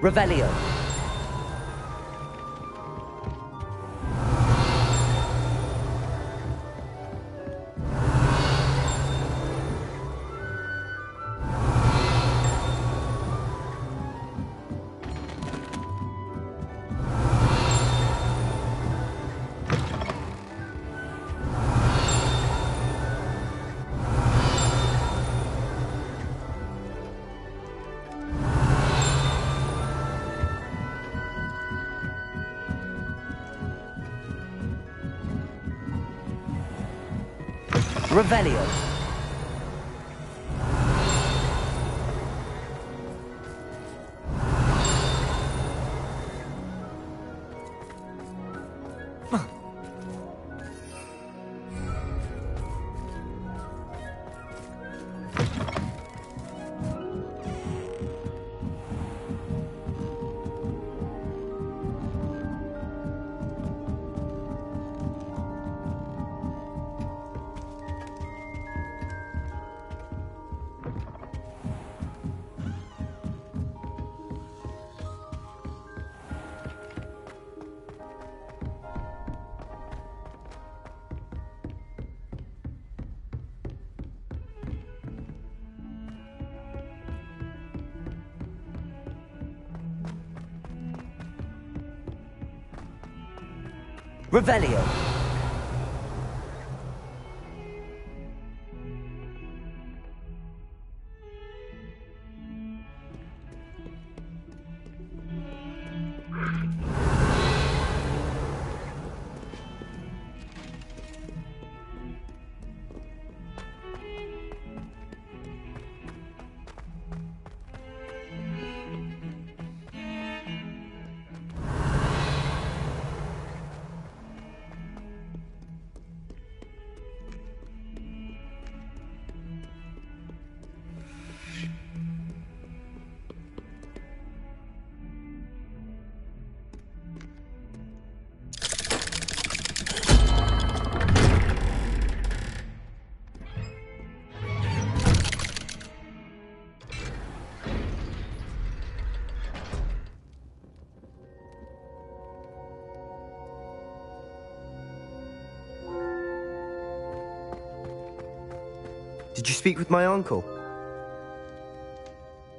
Revelio. Revelio. Revelio. Did you speak with my uncle?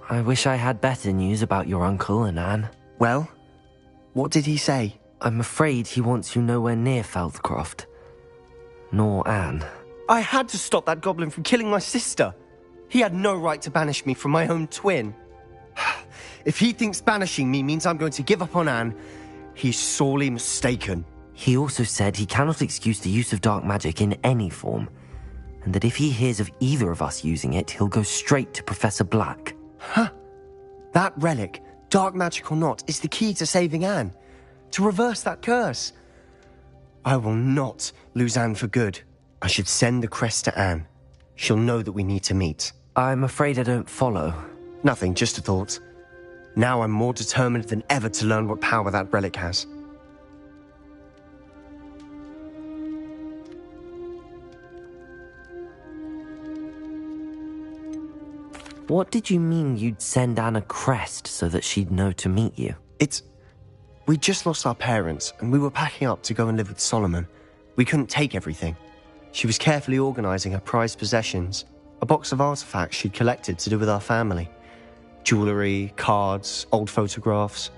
I wish I had better news about your uncle and Anne. Well, what did he say? I'm afraid he wants you nowhere near Feldcroft. Nor Anne. I had to stop that goblin from killing my sister. He had no right to banish me from my own twin. If he thinks banishing me means I'm going to give up on Anne, he's sorely mistaken. He also said he cannot excuse the use of dark magic in any form, and that if he hears of either of us using it, he'll go straight to Professor Black. Huh. That relic, dark magic or not, is the key to saving Anne. To reverse that curse. I will not lose Anne for good. I should send the crest to Anne. She'll know that we need to meet. I'm afraid I don't follow. Nothing, just a thought. Now I'm more determined than ever to learn what power that relic has. What did you mean you'd send Anne a crest so that she'd know to meet you? We just lost our parents, and we were packing up to go and live with Solomon. We couldn't take everything. She was carefully organising her prized possessions, a box of artifacts she'd collected to do with our family. Jewellery, cards, old photographs.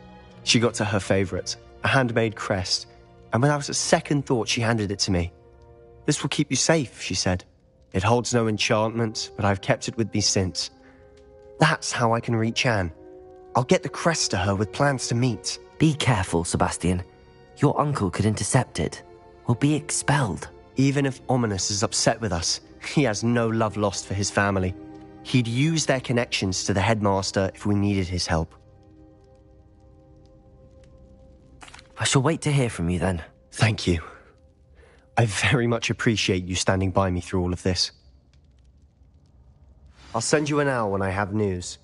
She got to her favourite, a handmade crest, and without a second thought she handed it to me. "This will keep you safe," she said. "It holds no enchantment, but I've kept it with me since. That's how I can reach Anne. I'll get the crest to her with plans to meet." Be careful, Sebastian. Your uncle could intercept it. We'll be expelled. Even if Ominous is upset with us, he has no love lost for his family. He'd use their connections to the headmaster if we needed his help. I shall wait to hear from you then. Thank you. I very much appreciate you standing by me through all of this. I'll send you an owl when I have news.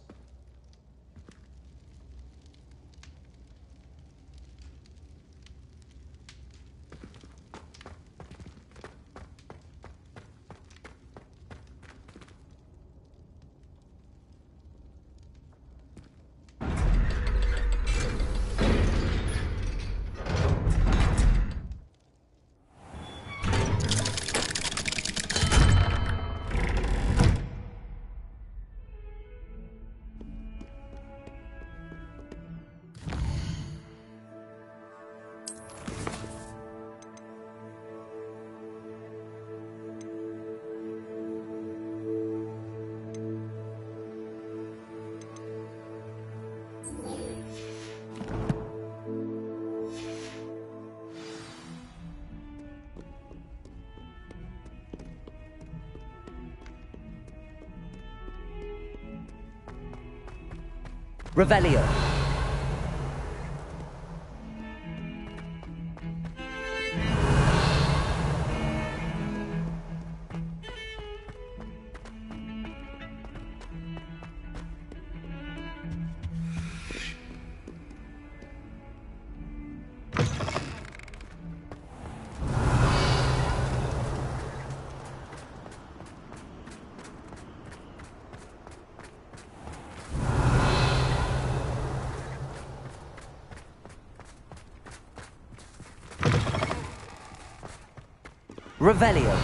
Revelio. Revelio.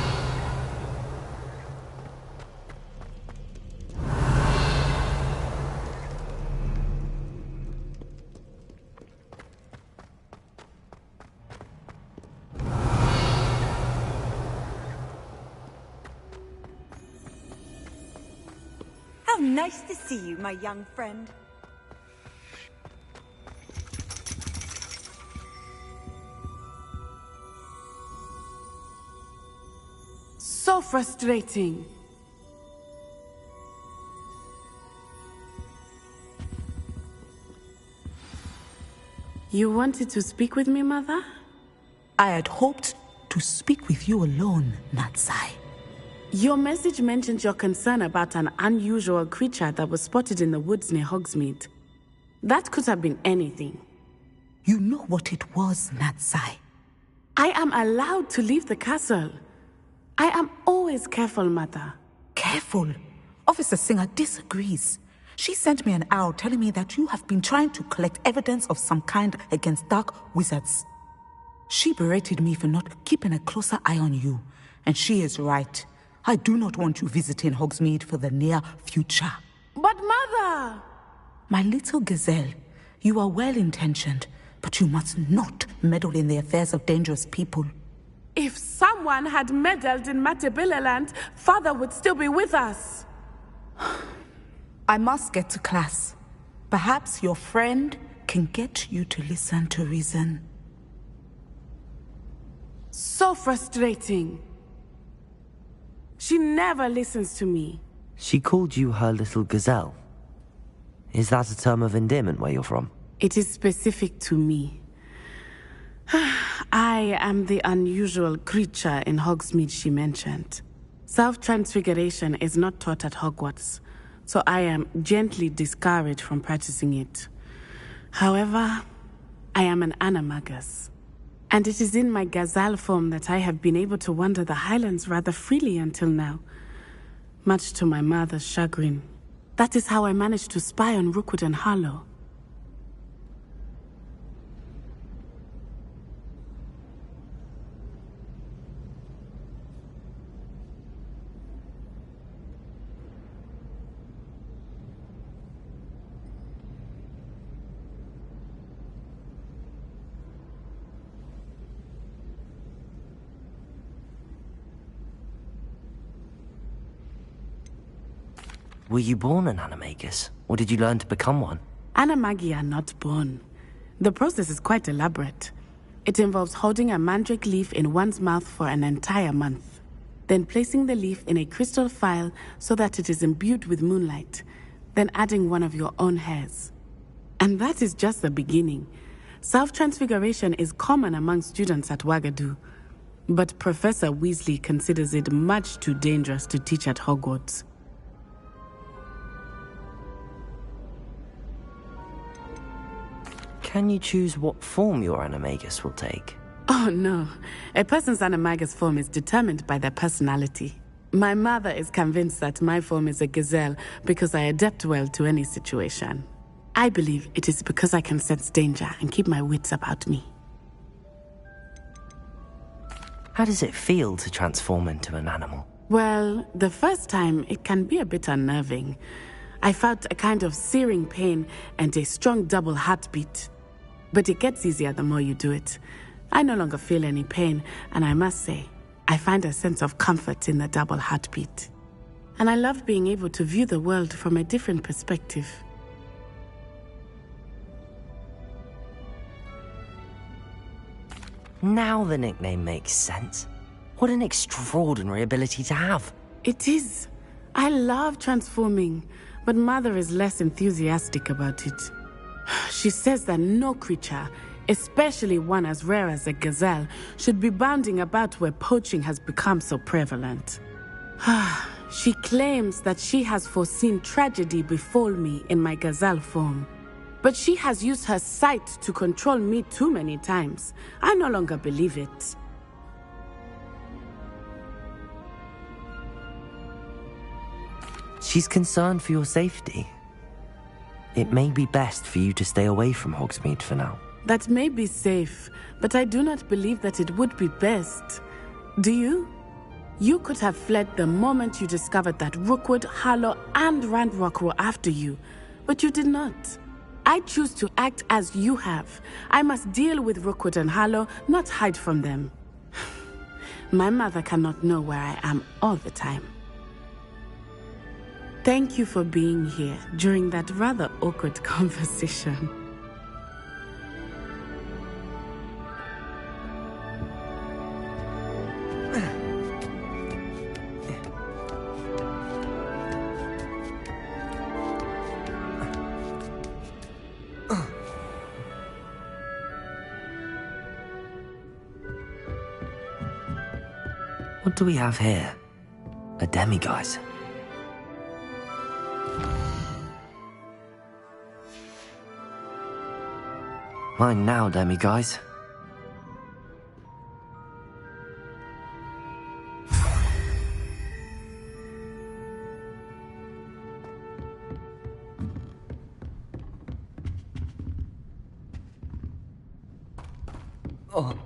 How nice to see you, my young friend. So frustrating. You wanted to speak with me, Mother? I had hoped to speak with you alone, Natsai. Your message mentioned your concern about an unusual creature that was spotted in the woods near Hogsmeade. That could have been anything. You know what it was, Natsai. I am allowed to leave the castle. I am always careful, Mother. Careful. Officer Singer disagrees. She sent me an owl telling me that you have been trying to collect evidence of some kind against dark wizards. She berated me for not keeping a closer eye on you, and she is right. I do not want you visiting Hogsmeade for the near future. But Mother! My little gazelle, you are well-intentioned, but you must not meddle in the affairs of dangerous people. If someone had meddled in Matabeleland, Father would still be with us. I must get to class. Perhaps your friend can get you to listen to reason. So frustrating. She never listens to me. She called you her little gazelle. Is that a term of endearment where you're from? It is specific to me. I am the unusual creature in Hogsmeade she mentioned. Self-transfiguration is not taught at Hogwarts, so I am gently discouraged from practicing it. However, I am an animagus, and it is in my gazelle form that I have been able to wander the Highlands rather freely until now, much to my mother's chagrin. That is how I managed to spy on Rookwood and Harlow. Were you born an animagus, or did you learn to become one? Animagi are not born. The process is quite elaborate. It involves holding a mandrake leaf in one's mouth for an entire month, then placing the leaf in a crystal phial so that it is imbued with moonlight, then adding one of your own hairs. And that is just the beginning. Self-transfiguration is common among students at Wagadu, but Professor Weasley considers it much too dangerous to teach at Hogwarts. Can you choose what form your animagus will take? Oh no, a person's animagus form is determined by their personality. My mother is convinced that my form is a gazelle because I adapt well to any situation. I believe it is because I can sense danger and keep my wits about me. How does it feel to transform into an animal? Well, the first time it can be a bit unnerving. I felt a kind of searing pain and a strong double heartbeat. But it gets easier the more you do it. I no longer feel any pain, and I must say, I find a sense of comfort in the double heartbeat. And I love being able to view the world from a different perspective. Now the nickname makes sense. What an extraordinary ability to have. It is. I love transforming, but Mother is less enthusiastic about it. She says that no creature, especially one as rare as a gazelle, should be bounding about where poaching has become so prevalent. She claims that she has foreseen tragedy befall me in my gazelle form. But she has used her sight to control me too many times. I no longer believe it. She's concerned for your safety. It may be best for you to stay away from Hogsmeade for now. That may be safe, but I do not believe that it would be best. Do you? You could have fled the moment you discovered that Rookwood, Harlow, and Randrock were after you, but you did not. I choose to act as you have. I must deal with Rookwood and Harlow, not hide from them. My mother cannot know where I am all the time. Thank you for being here during that rather awkward conversation. What do we have here? A demiguise. Mine now, demiguise. Oh.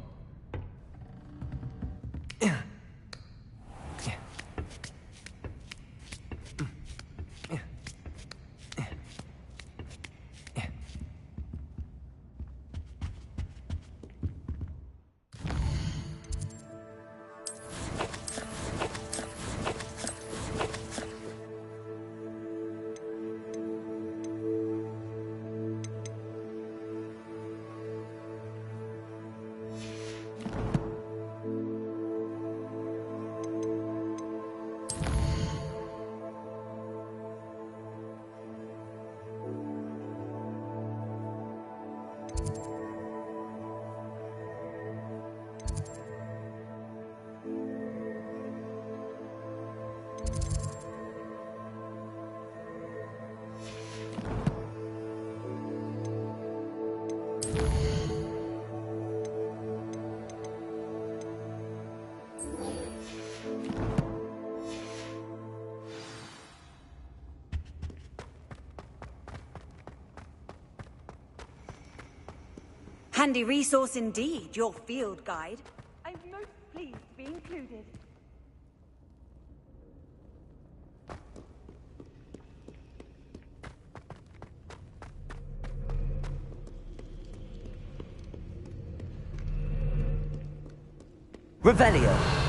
Handy resource indeed, your field guide. I'm most pleased to be included. Revelio.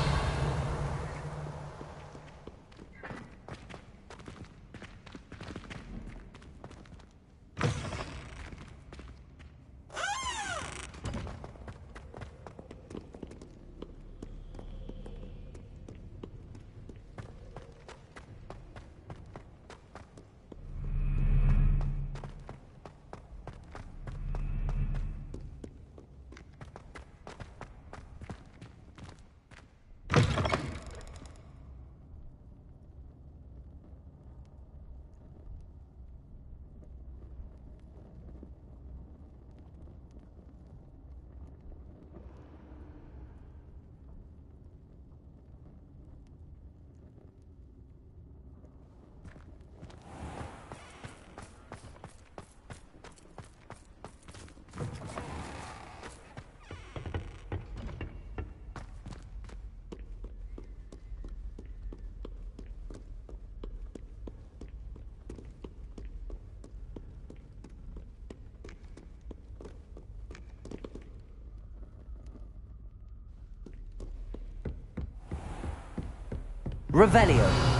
Revelio.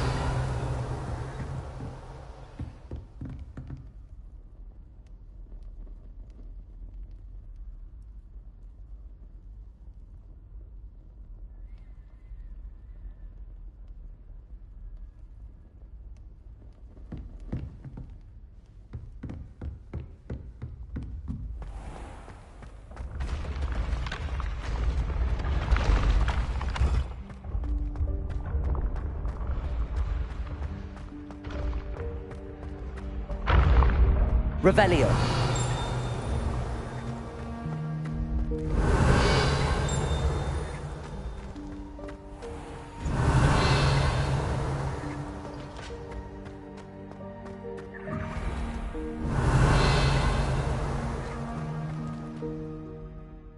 Revelio.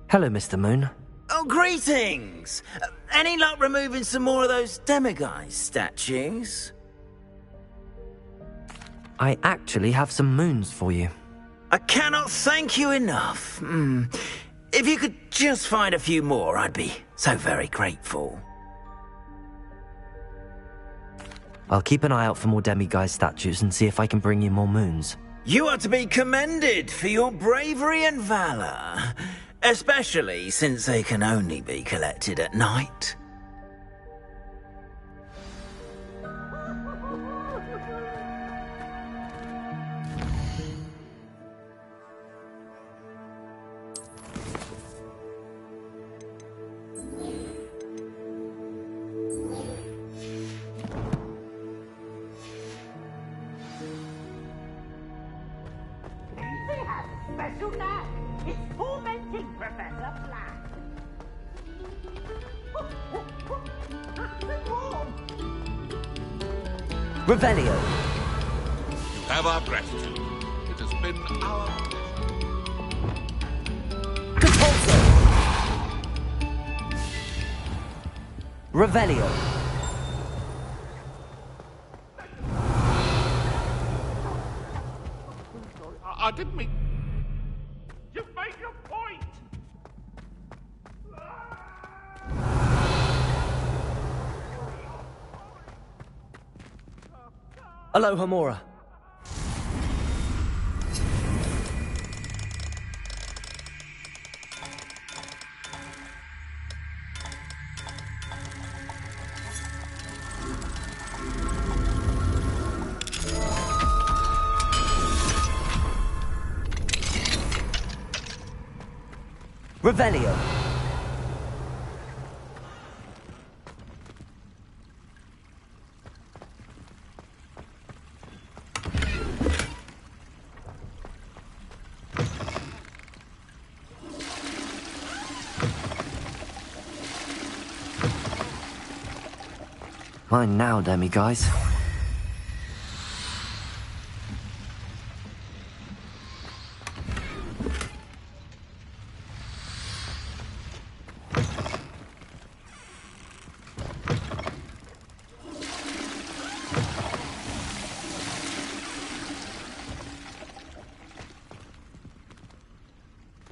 Hello, Mr. Moon. Oh, greetings! Any luck removing some more of those demiguise statues? I actually have some moons for you. I cannot thank you enough. If you could just find a few more, I'd be so very grateful. I'll keep an eye out for more demiguise statues and see if I can bring you more moons. You are to be commended for your bravery and valor, especially since they can only be collected at night. Special knack. It's tormenting Professor Black. Revelio. You have our gratitude. It has been our Compulso. Revelio. I didn't mean... You've made your point! Aloha Mora. Revelio. Mine now, demiguise.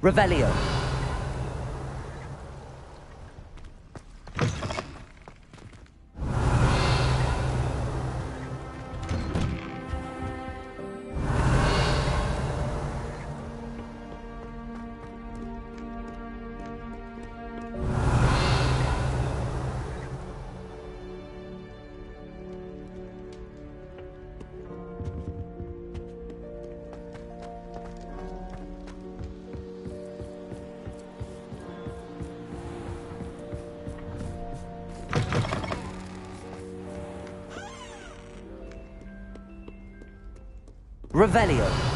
Revelio. Revelio.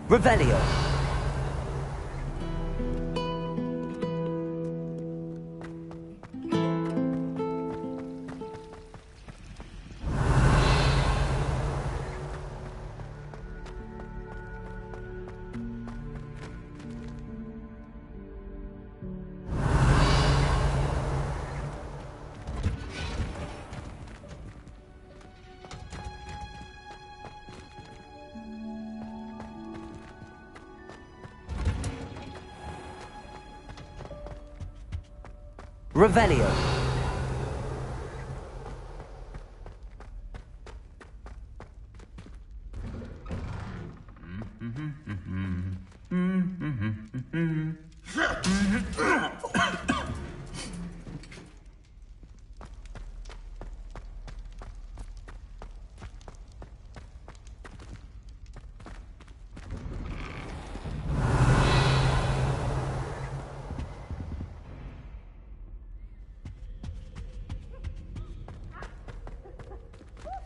Revelio. Revelio.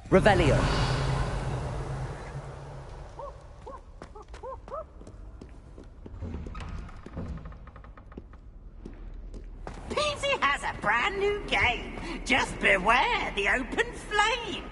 Revelio. Peasy has a brand new game. Just beware the open flame.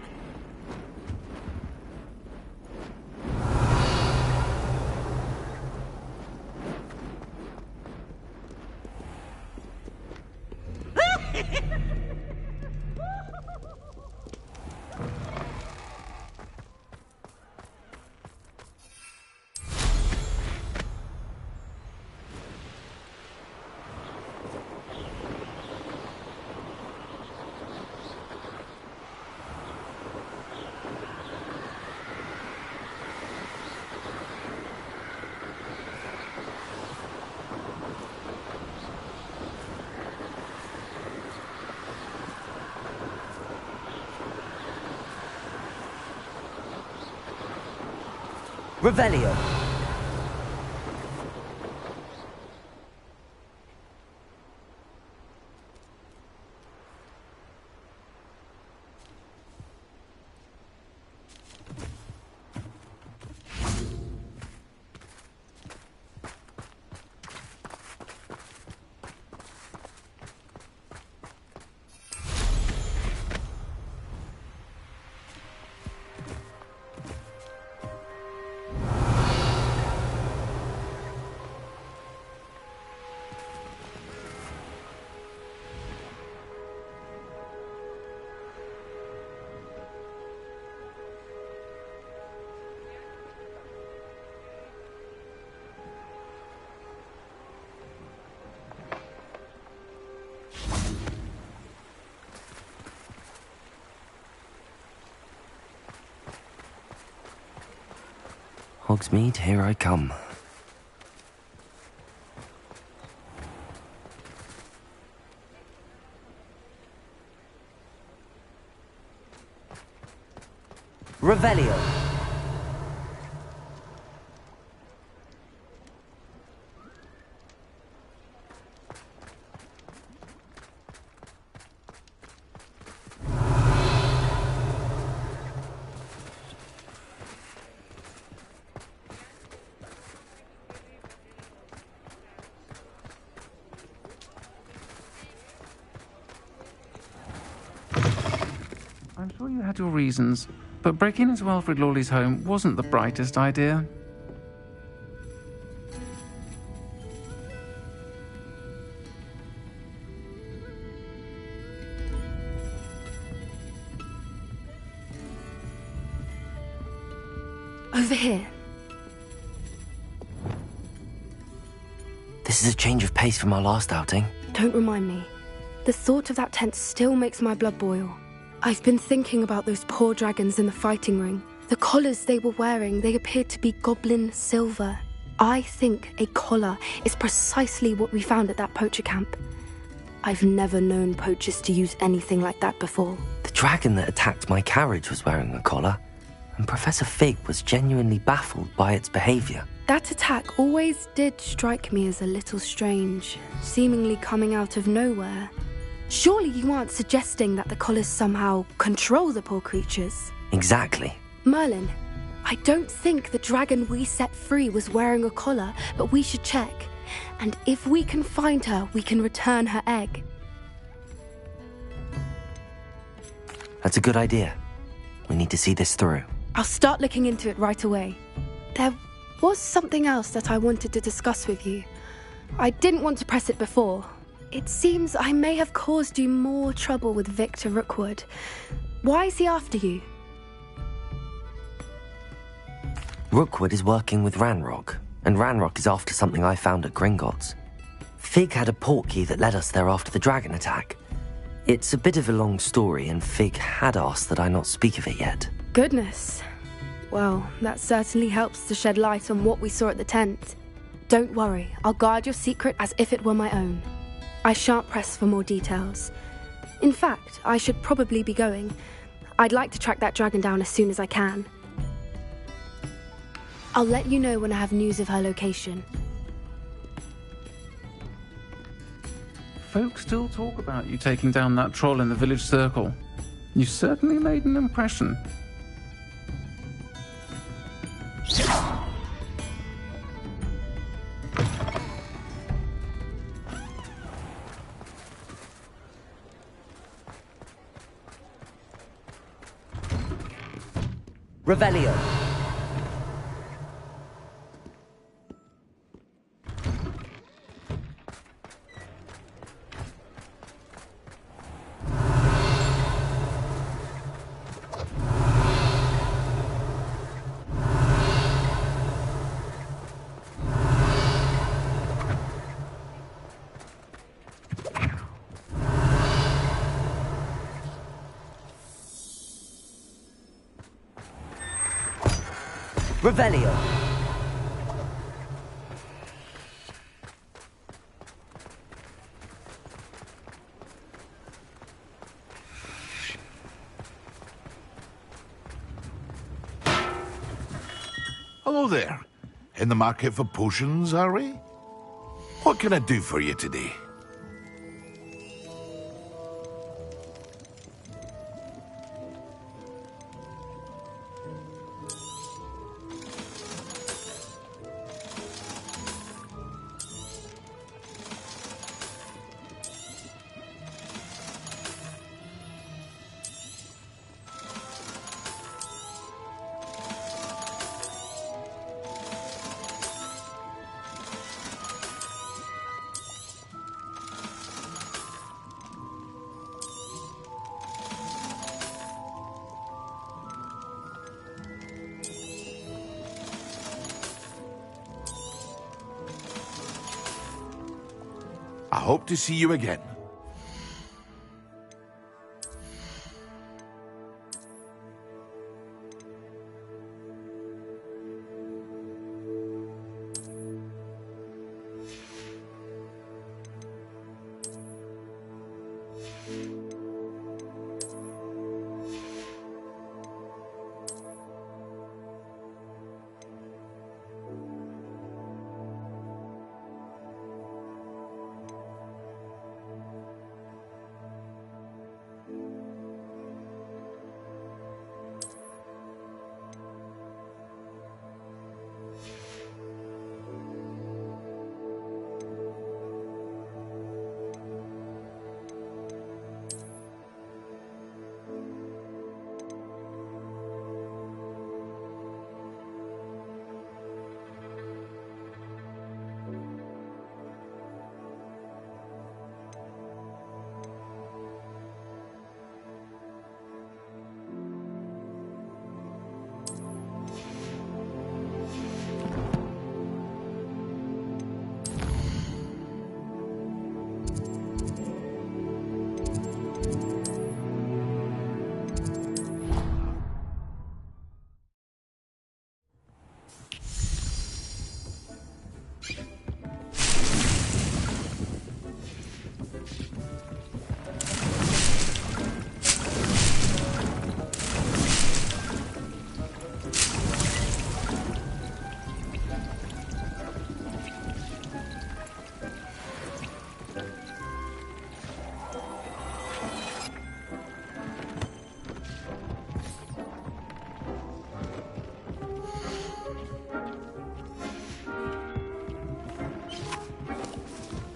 Revelio. Hogsmeade, here I come. Revelio. I'm sure you had your reasons, but breaking into Alfred Lawley's home wasn't the brightest idea. Over here. This is a change of pace from our last outing. Don't remind me. The thought of that tent still makes my blood boil. I've been thinking about those poor dragons in the fighting ring. The collars they were wearing, they appeared to be goblin silver. I think a collar is precisely what we found at that poacher camp. I've never known poachers to use anything like that before. The dragon that attacked my carriage was wearing a collar, and Professor Fig was genuinely baffled by its behavior. That attack always did strike me as a little strange, seemingly coming out of nowhere. Surely you aren't suggesting that the collars somehow control the poor creatures? Exactly. Merlin, I don't think the dragon we set free was wearing a collar, but we should check. And if we can find her, we can return her egg. That's a good idea. We need to see this through. I'll start looking into it right away. There was something else that I wanted to discuss with you. I didn't want to press it before. It seems I may have caused you more trouble with Victor Rookwood. Why is he after you? Rookwood is working with Ranrock, and Ranrock is after something I found at Gringotts. Fig had a portkey that led us there after the dragon attack. It's a bit of a long story, and Fig had asked that I not speak of it yet. Goodness. Well, that certainly helps to shed light on what we saw at the tent. Don't worry, I'll guard your secret as if it were my own. I shan't press for more details. In fact, I should probably be going. I'd like to track that dragon down as soon as I can. I'll let you know when I have news of her location. Folks still talk about you taking down that troll in the village circle. You certainly made an impression. Revelio. Revelio. Hello there. In the market for potions, are we? What can I do for you today? I hope to see you again.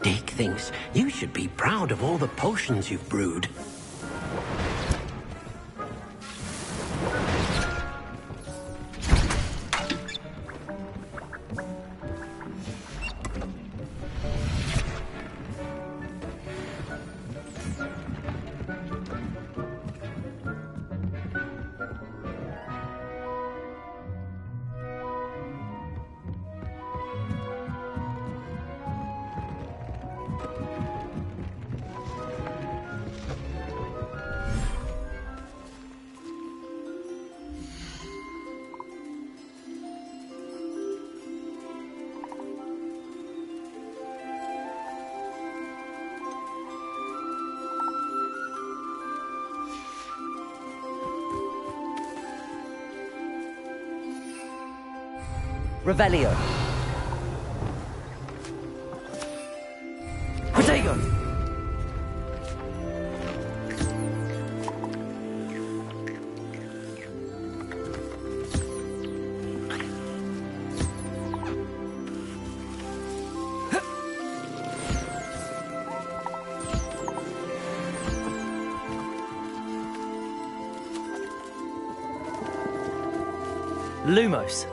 Dick thinks you should be proud of all the potions you've brewed. Revelio. Protego. Lumos.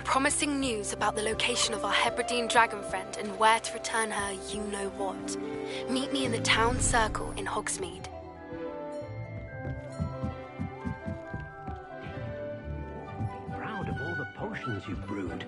Promising news about the location of our Hebridean dragon friend and where to return her you-know-what. Meet me in the town circle in Hogsmeade. Proud of all the potions you've brewed.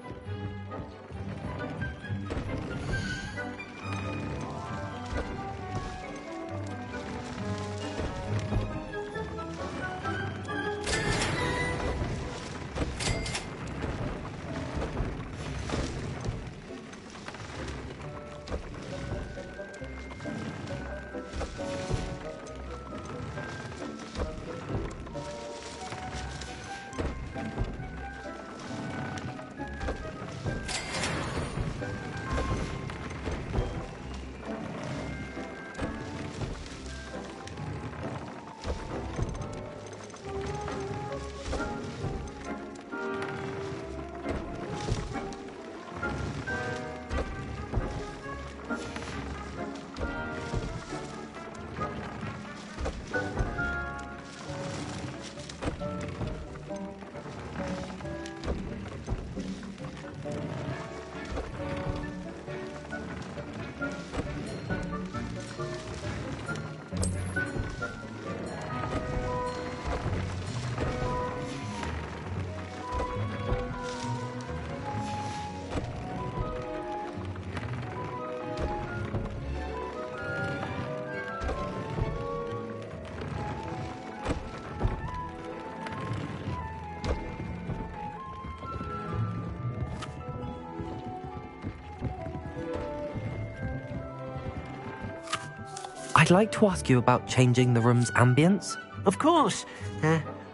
I'd like to ask you about changing the room's ambience. Of course.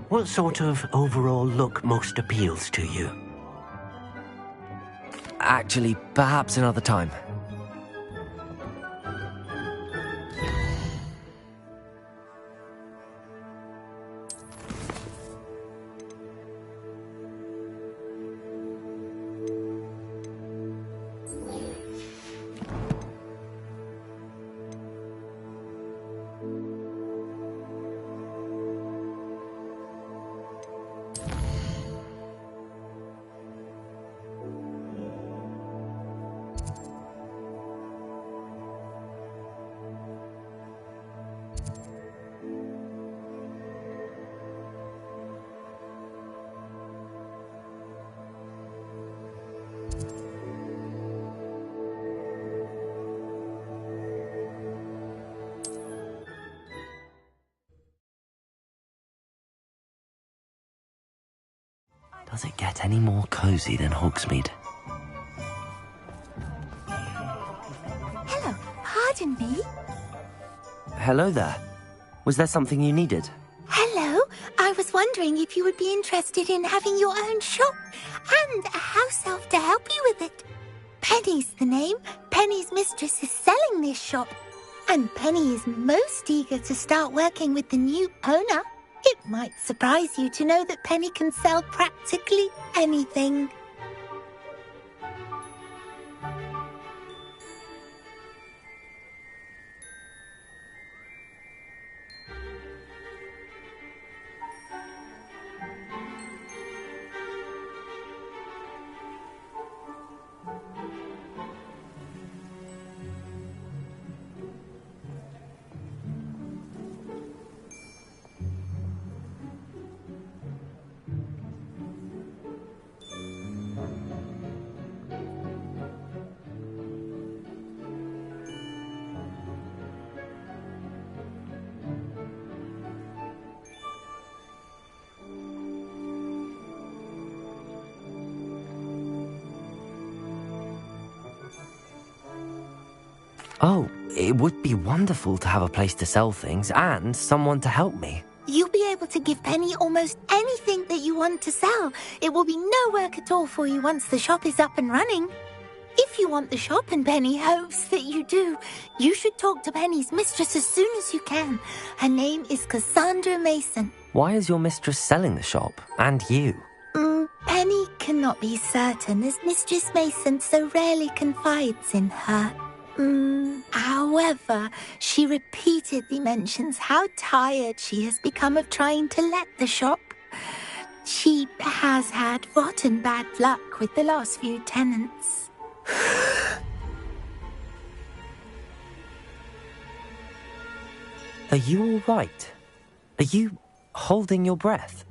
What sort of overall look most appeals to you? Actually, perhaps another time. Does it get any more cozy than Hogsmeade? Hello, pardon me? Hello there. Was there something you needed? Hello, I was wondering if you would be interested in having your own shop and a house elf to help you with it. Penny's the name. Penny's mistress is selling this shop, and Penny is most eager to start working with the new owner. It might surprise you to know that Penny can sell practically anything. Oh, it would be wonderful to have a place to sell things and someone to help me. You'll be able to give Penny almost anything that you want to sell. It will be no work at all for you once the shop is up and running. If you want the shop, and Penny hopes that you do, you should talk to Penny's mistress as soon as you can. Her name is Cassandra Mason. Why is your mistress selling the shop? And you? Penny cannot be certain, as Mistress Mason so rarely confides in her. However, she repeatedly mentions how tired she has become of trying to let the shop. She has had rotten bad luck with the last few tenants. Are you all right? Are you holding your breath?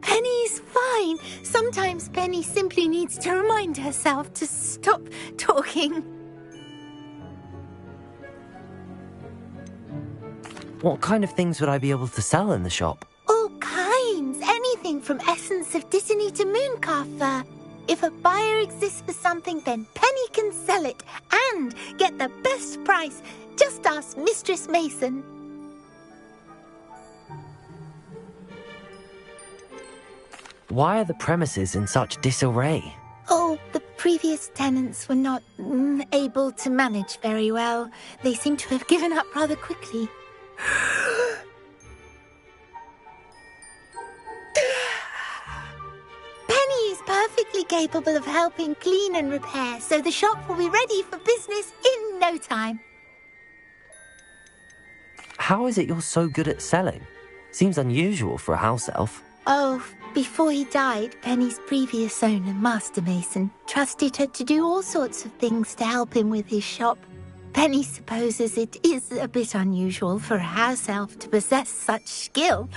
Penny's fine. Sometimes Penny simply needs to remind herself to stop talking. What kind of things would I be able to sell in the shop? All kinds. Anything from essence of Disney to mooncalf fur. If a buyer exists for something, then Penny can sell it and get the best price. Just ask Mistress Mason. Why are the premises in such disarray? Oh, the previous tenants were not able to manage very well. They seem to have given up rather quickly. Penny is perfectly capable of helping clean and repair, so the shop will be ready for business in no time. How is it you're so good at selling? Seems unusual for a house elf. Oh, before he died, Penny's previous owner, Master Mason, trusted her to do all sorts of things to help him with his shop. Penny supposes it is a bit unusual for a house elf to possess such skill,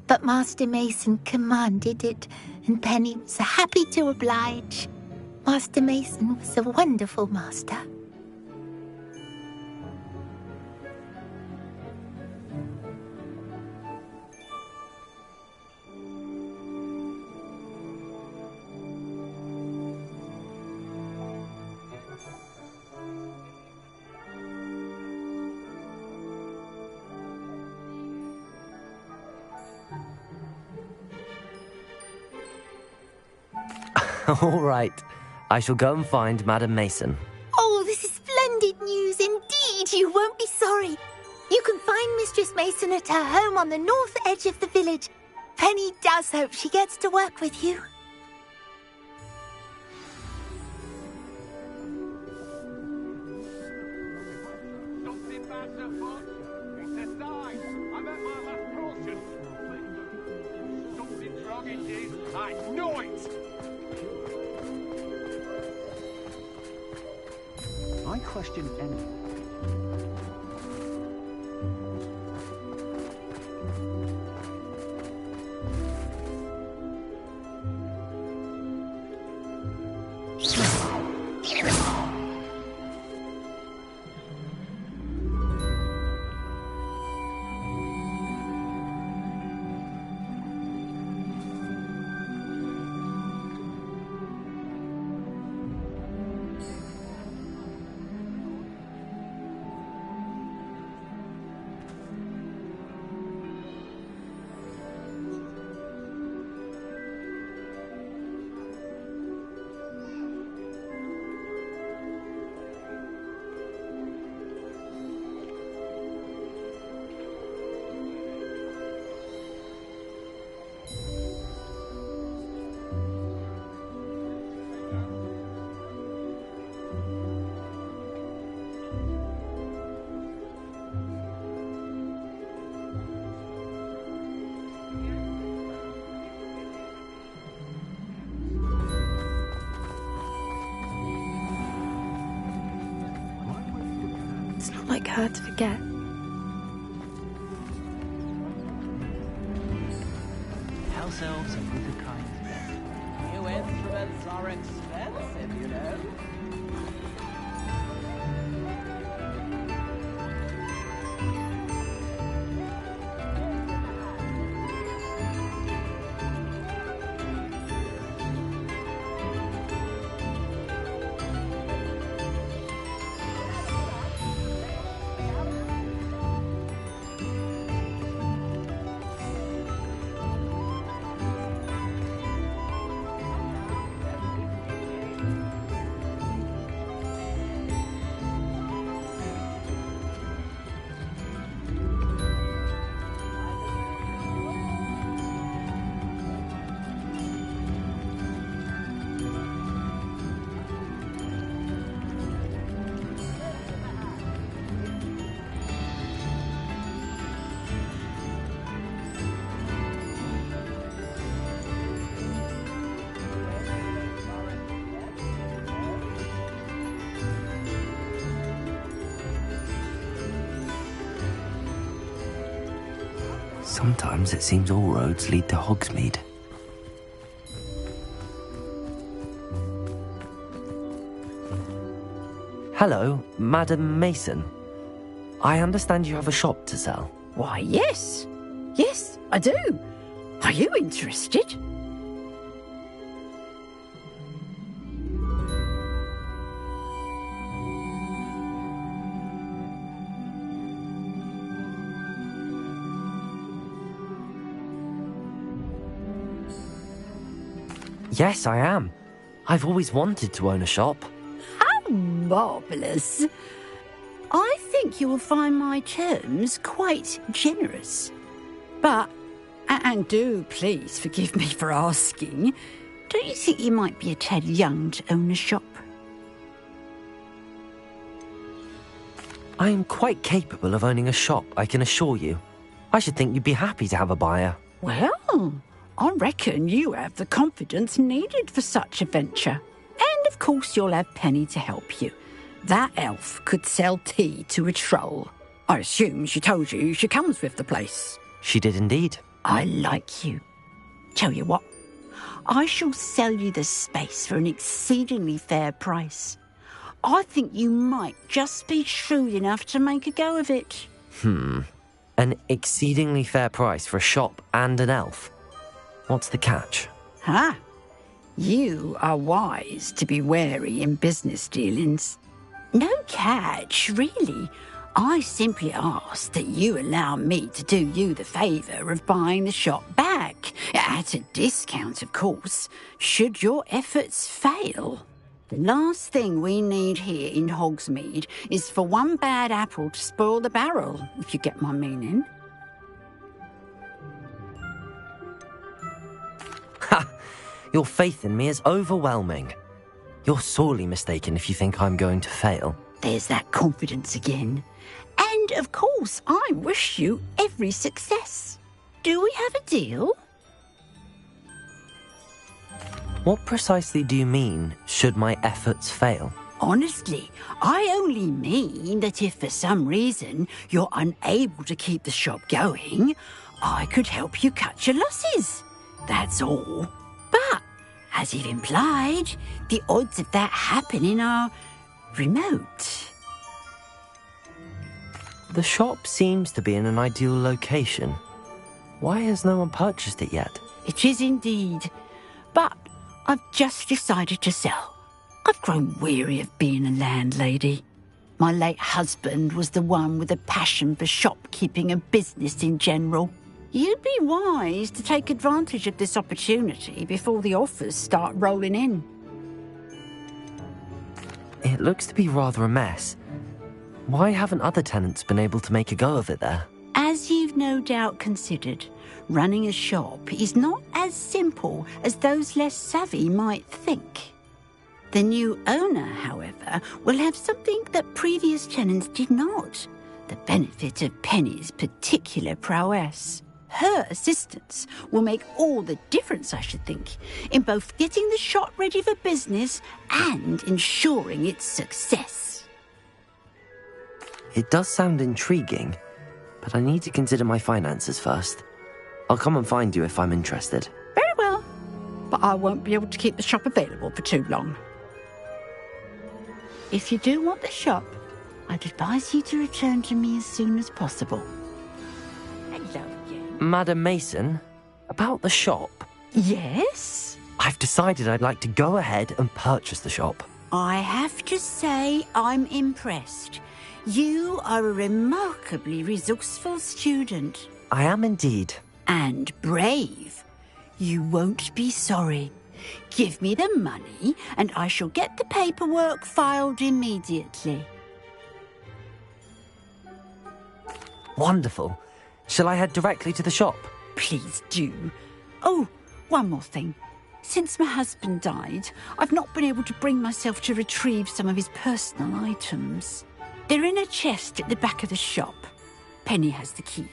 but Master Mason commanded it, and Penny was happy to oblige. Master Mason was a wonderful master. All right. I shall go and find Madam Mason. Oh, this is splendid news indeed. You won't be sorry. You can find Mistress Mason at her home on the north edge of the village. Penny does hope she gets to work with you. Something bad's afoot. It's a sign. I'm at my last potion. Something's wrong indeed. I know it. I question any. It's not like her to forget. House elves are with the kind. New instruments are expensive, you know. Sometimes it seems all roads lead to Hogsmeade. Hello, Madam Mason. I understand you have a shop to sell. Why, yes. Yes, I do. Are you interested? Yes, I am. I've always wanted to own a shop. How marvellous. I think you will find my terms quite generous. But, and do please forgive me for asking, don't you think you might be a tad young to own a shop? I am quite capable of owning a shop, I can assure you. I should think you'd be happy to have a buyer. Well, I reckon you have the confidence needed for such a venture. And of course you'll have Penny to help you. That elf could sell tea to a troll. I assume she told you she comes with the place. She did indeed. I like you. Tell you what, I shall sell you the space for an exceedingly fair price. I think you might just be shrewd enough to make a go of it. An exceedingly fair price for a shop and an elf. What's the catch? Ah, you are wise to be wary in business dealings. No catch, really. I simply ask that you allow me to do you the favour of buying the shop back, at a discount, of course, should your efforts fail. The last thing we need here in Hogsmeade is for one bad apple to spoil the barrel, if you get my meaning. Ha! Your faith in me is overwhelming. You're sorely mistaken if you think I'm going to fail. There's that confidence again. And, of course, I wish you every success. Do we have a deal? What precisely do you mean, should my efforts fail? Honestly, I only mean that if for some reason you're unable to keep the shop going, I could help you cut your losses. That's all. But, as you've implied, the odds of that happening are remote. The shop seems to be in an ideal location. Why has no one purchased it yet? It is indeed. But I've just decided to sell. I've grown weary of being a landlady. My late husband was the one with a passion for shopkeeping and business in general. You'd be wise to take advantage of this opportunity before the offers start rolling in. It looks to be rather a mess. Why haven't other tenants been able to make a go of it there? As you've no doubt considered, running a shop is not as simple as those less savvy might think. The new owner, however, will have something that previous tenants did not, the benefit of Penny's particular prowess. Her assistance will make all the difference, I should think, in both getting the shop ready for business and ensuring its success. It does sound intriguing, but I need to consider my finances first. I'll come and find you if I'm interested. Very well, but I won't be able to keep the shop available for too long. If you do want the shop, I'd advise you to return to me as soon as possible. Hello again. Madam Mason, about the shop. Yes? I've decided I'd like to go ahead and purchase the shop. I have to say I'm impressed. You are a remarkably resourceful student. I am indeed. And brave. You won't be sorry. Give me the money, and I shall get the paperwork filed immediately. Wonderful. Shall I head directly to the shop? Please do. Oh, one more thing. Since my husband died, I've not been able to bring myself to retrieve some of his personal items. They're in a chest at the back of the shop. Penny has the key.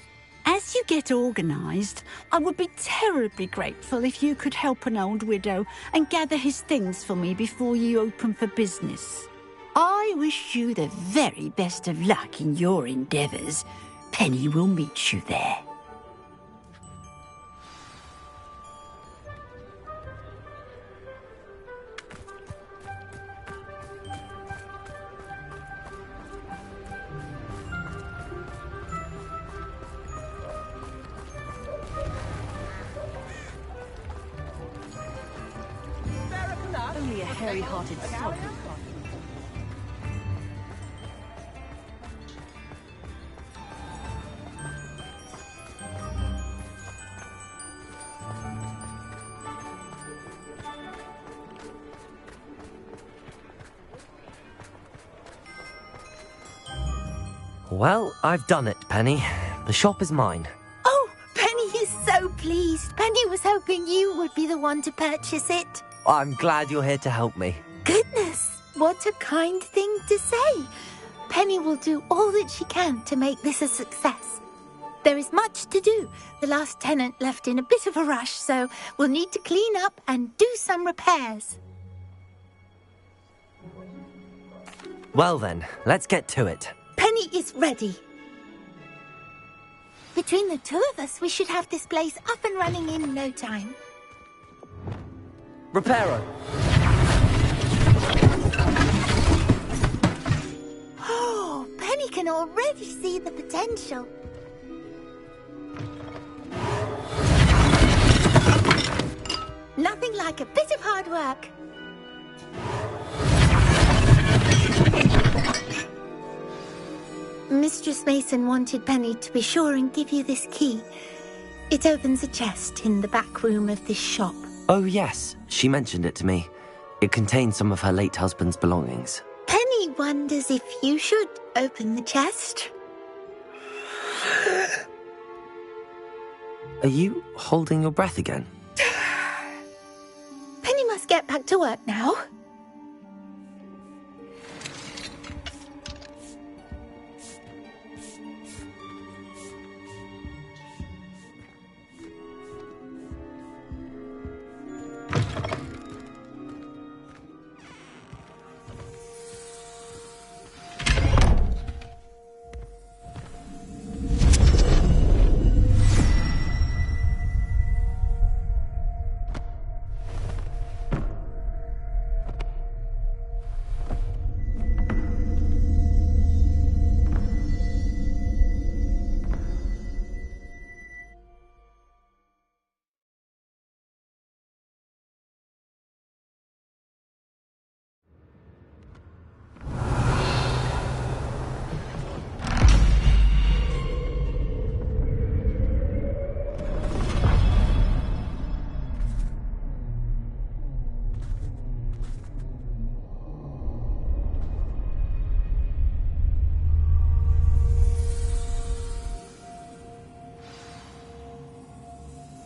As you get organised, I would be terribly grateful if you could help an old widow and gather his things for me before you open for business. I wish you the very best of luck in your endeavours. Penny will meet you there. Only a hairy-hearted sod. Well, I've done it, Penny. The shop is mine. Oh, Penny is so pleased. Penny was hoping you would be the one to purchase it. I'm glad you're here to help me. Goodness, what a kind thing to say. Penny will do all that she can to make this a success. There is much to do. The last tenant left in a bit of a rush, so we'll need to clean up and do some repairs. Well then, let's get to it. Penny is ready. Between the two of us, we should have this place up and running in no time. Reparo. Oh, Penny can already see the potential. Nothing like a bit of hard work. Mistress Mason wanted Penny to be sure and give you this key. It opens a chest in the back room of this shop. Oh yes, she mentioned it to me. It contains some of her late husband's belongings. Penny wonders if you should open the chest. Are you holding your breath again? Penny must get back to work now.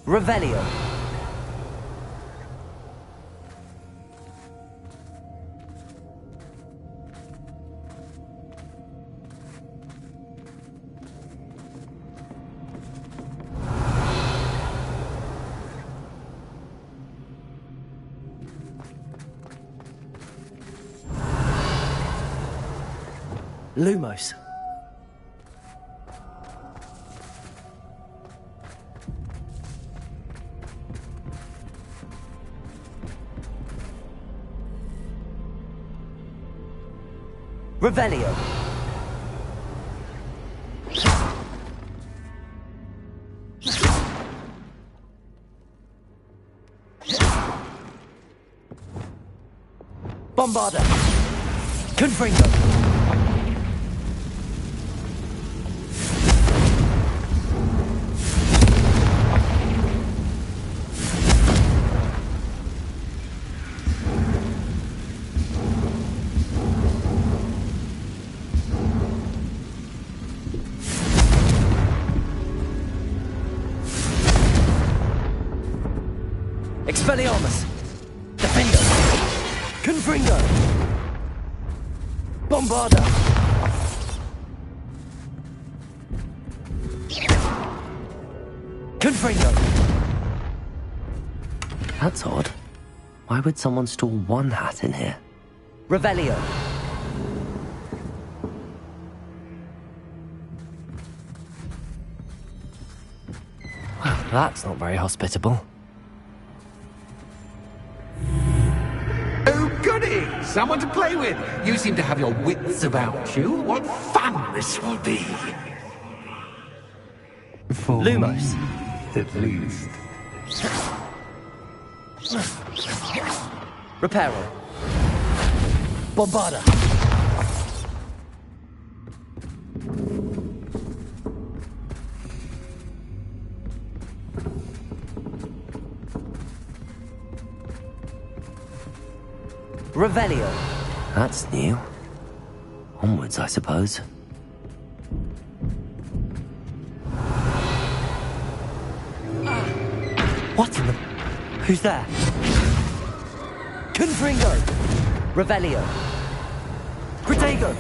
Revelio. Lumos. Revelio. Bombarda. Confringo. Expelliarmus! Defendo! Confringo! Bombarda! Confringo! That's odd. Why would someone store one hat in here? Revelio! Well, that's not very hospitable. Goody! Someone to play with. You seem to have your wits about you. What fun this will be. For Lumos. me, at least. Reparo. Bombarda. Revelio. That's new. Onwards, I suppose. What in the... Who's there? Confringo! Revelio. Protego!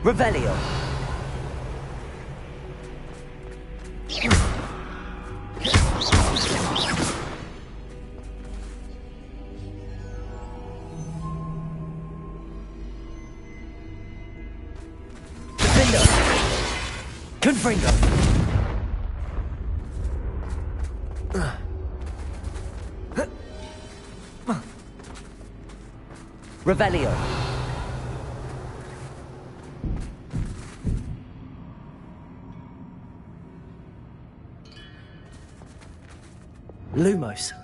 Revelio. Defendo. Confringo. Revelio. Lumos.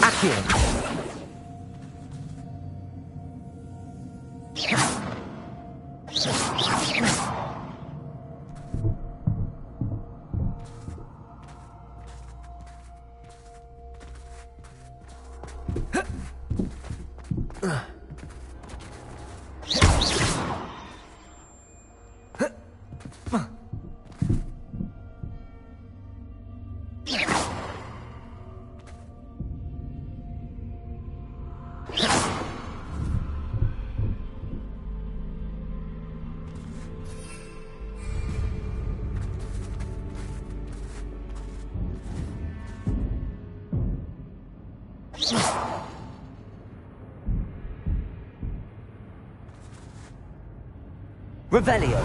Accio. Revelio.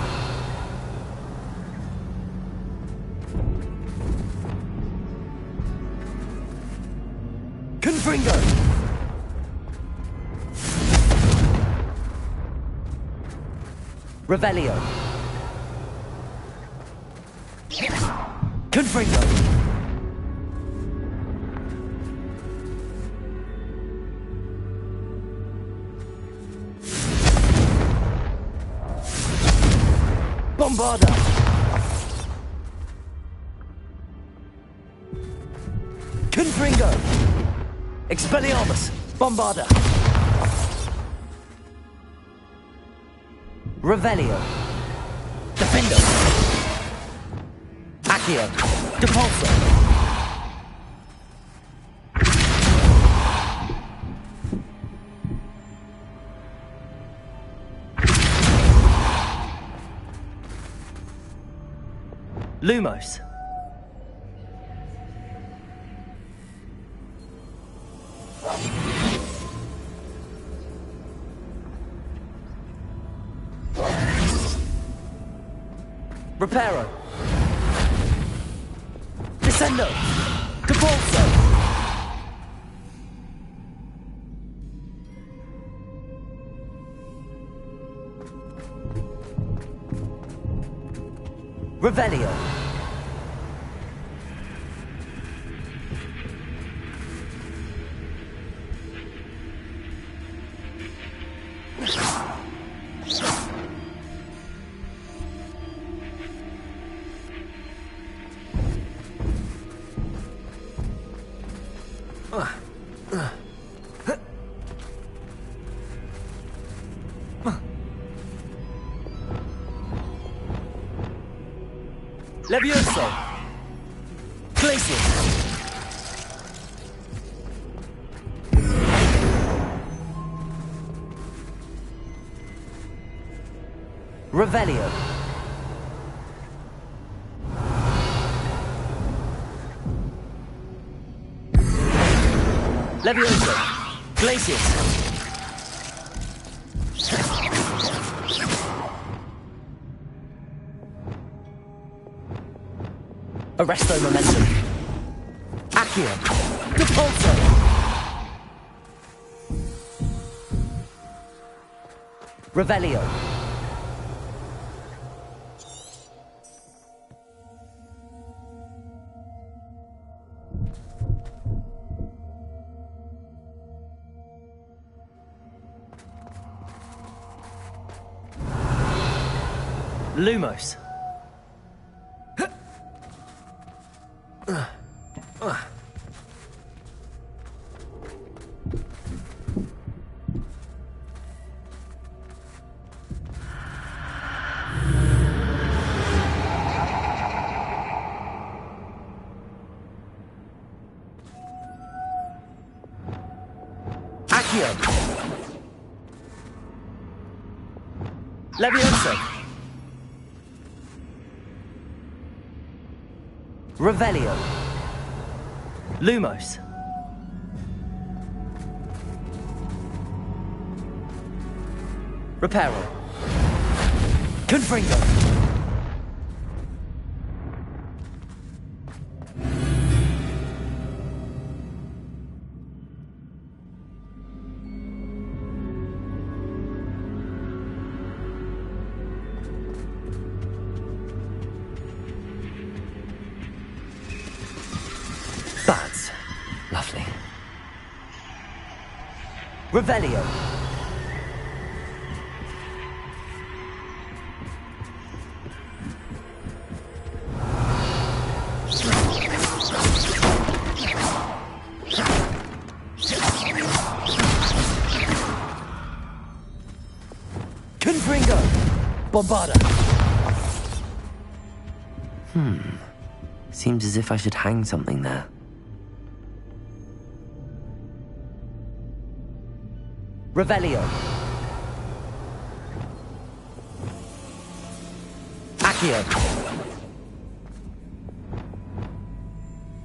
Confringo. Revelio. Confringo. Bombarda! Confringo! Expelliarmus! Bombarda! Revelio! Defendo! Accio! Depulso! Lumos. Reparo. Descendo. Depulso. Revelio. Levioso. Glacius. Revelio. Levioso. Glacius. Arresto momentum. Accio. Depulso. Revelio. Lumos. Accio. Levioso. Revelio. Lumos. Reparo. Confringo. Birds. Lovely. Revelio. Confringo. Bombarda. Seems as if I should hang something there. Revelio. Accio.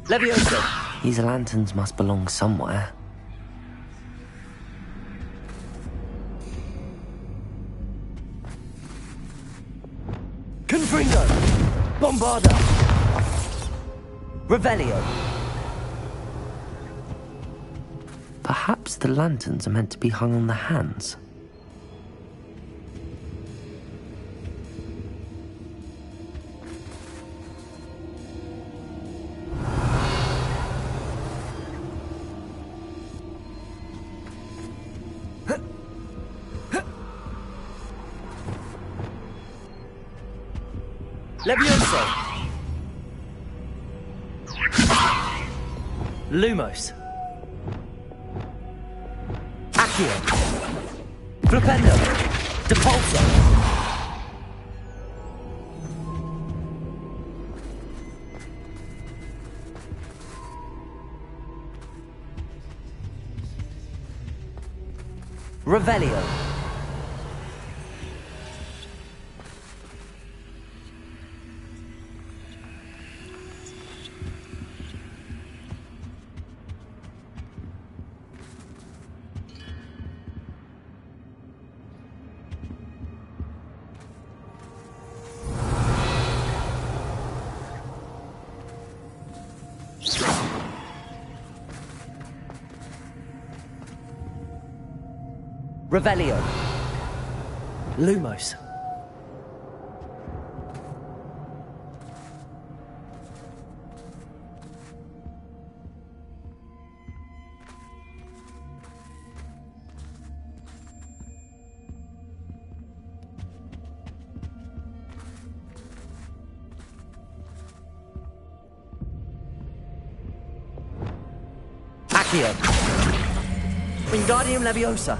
Levioso. These lanterns must belong somewhere. Confringo. Bombarda. Revelio. Perhaps the lanterns are meant to be hung on the hands. Levioso. Lumos. Accio. Flipendo. Depulso. Revelio. Revelio. Lumos. Accio. Wingardium Leviosa.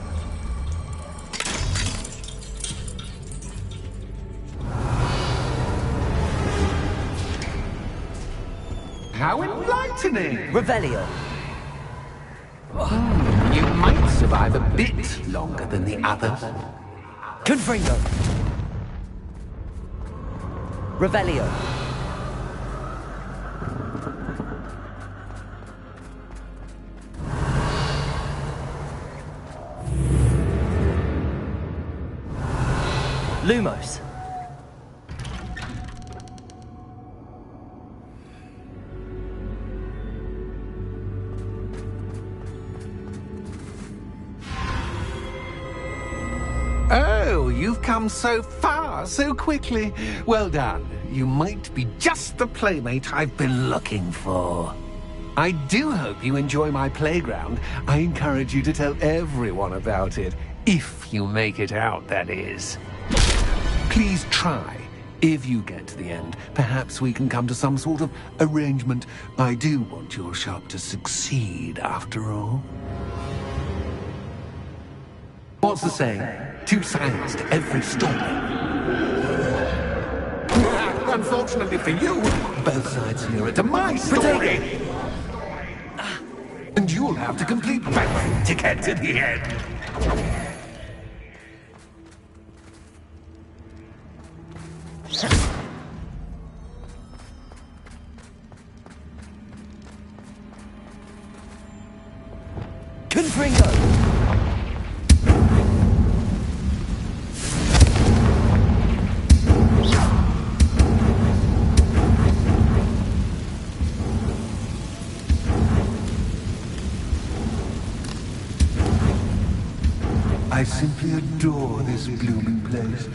How enlightening! Revelio. You might survive a bit longer than the others. Confringo. Revelio. Lumos. Oh, you've come so far, so quickly. Well done. You might be just the playmate I've been looking for. I do hope you enjoy my playground. I encourage you to tell everyone about it. If you make it out, that is. Please try. If you get to the end, perhaps we can come to some sort of arrangement. I do want your shop to succeed, after all. What's the saying? Two sides to every story. Unfortunately for you, both sides here are to my story. And you'll have to complete both to get to the end. Confringo. I simply adore this blooming place,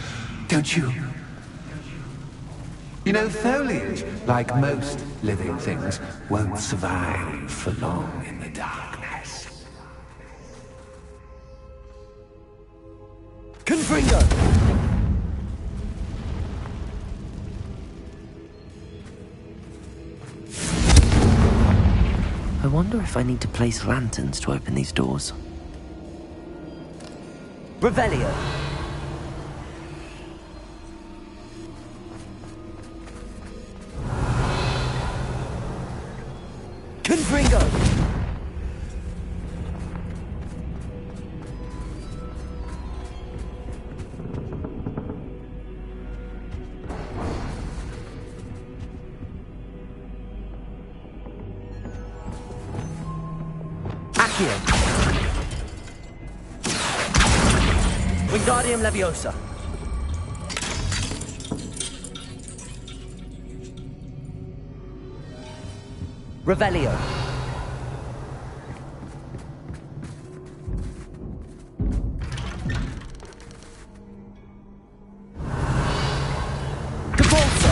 don't you? You know, foliage, like most living things, won't survive for long in the darkness. Confringo! I wonder if I need to place lanterns to open these doors. Revelio. Confringo. Accio. Wingardium Leviosa. Revelio. Cavolso.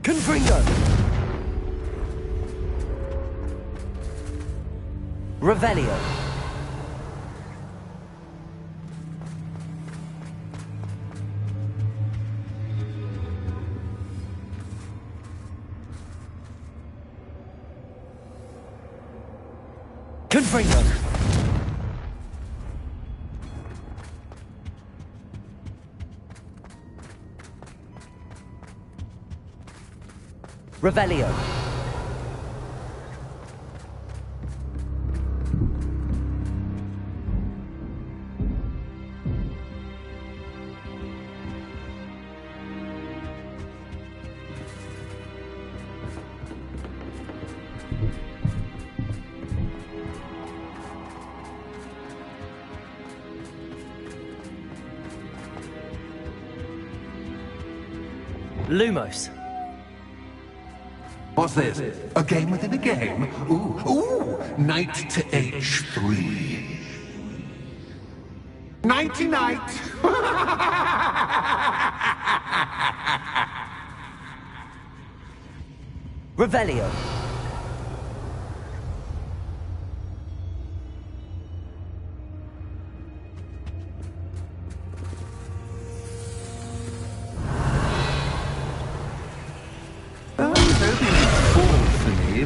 Confringo. Revelio. Confringo. Revelio. Lumos. What's this? A game within a game? Ooh, knight to H3. Nighty-night. Revelio.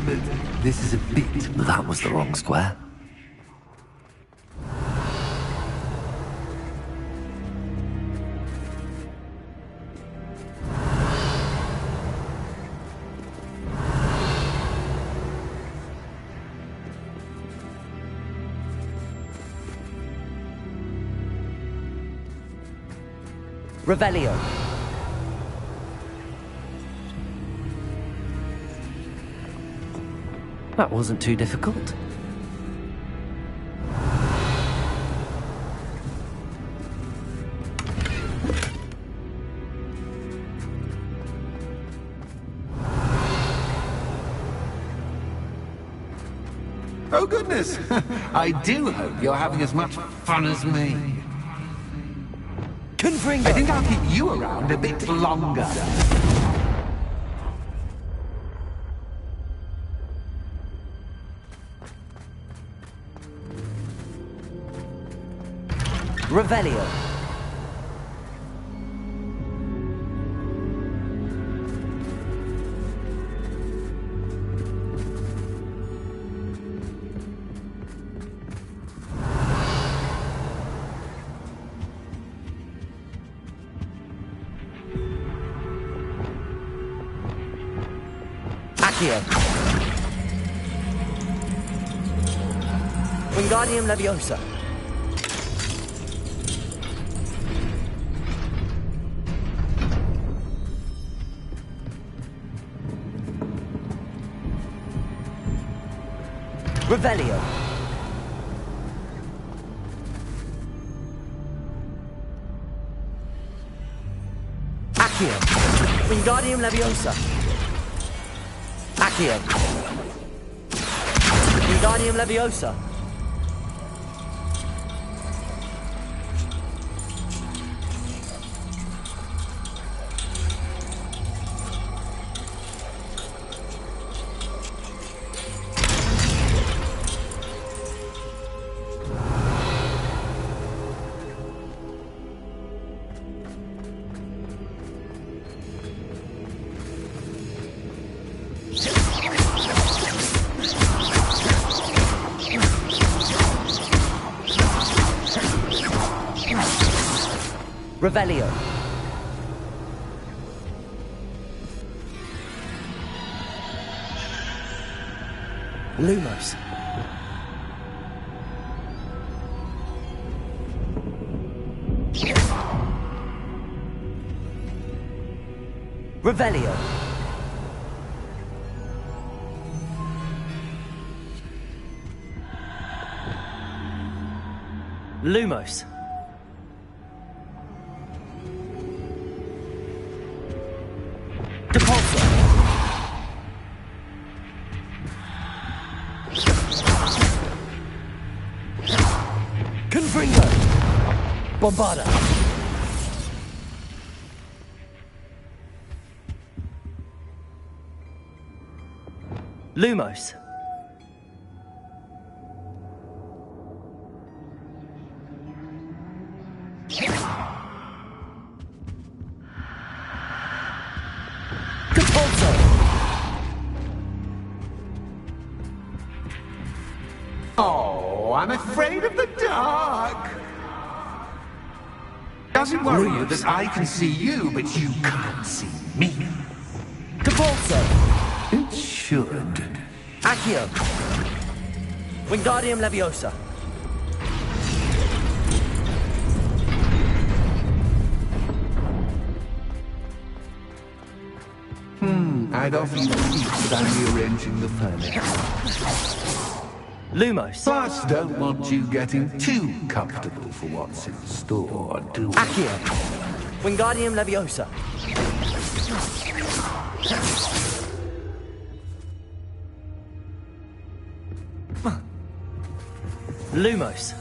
But this is a bit... That was the wrong square. Revelio. That wasn't too difficult. Oh, goodness. I do hope you're having as much fun as me. Confringo. I think I'll keep you around a bit longer. Revelio. Accio. Wingardium Leviosa. Revelio. Accio. Wingardium Leviosa. Accio. Wingardium Leviosa. Revelio. Lumos. Revelio. Lumos. Confringo. Bombarda. Lumos. Oh, I'm afraid of the dark. Doesn't worry you that I can see you, but you can't see me. Capulso. It should. Accio. Wingardium Leviosa. I'd offer you peace, but I'm rearranging the furniture. Lumos. Plus, don't want you getting too comfortable for what's in store, do we? Accio. Wingardium Leviosa. Lumos.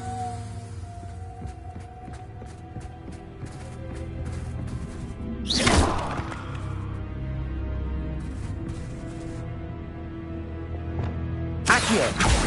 Accio!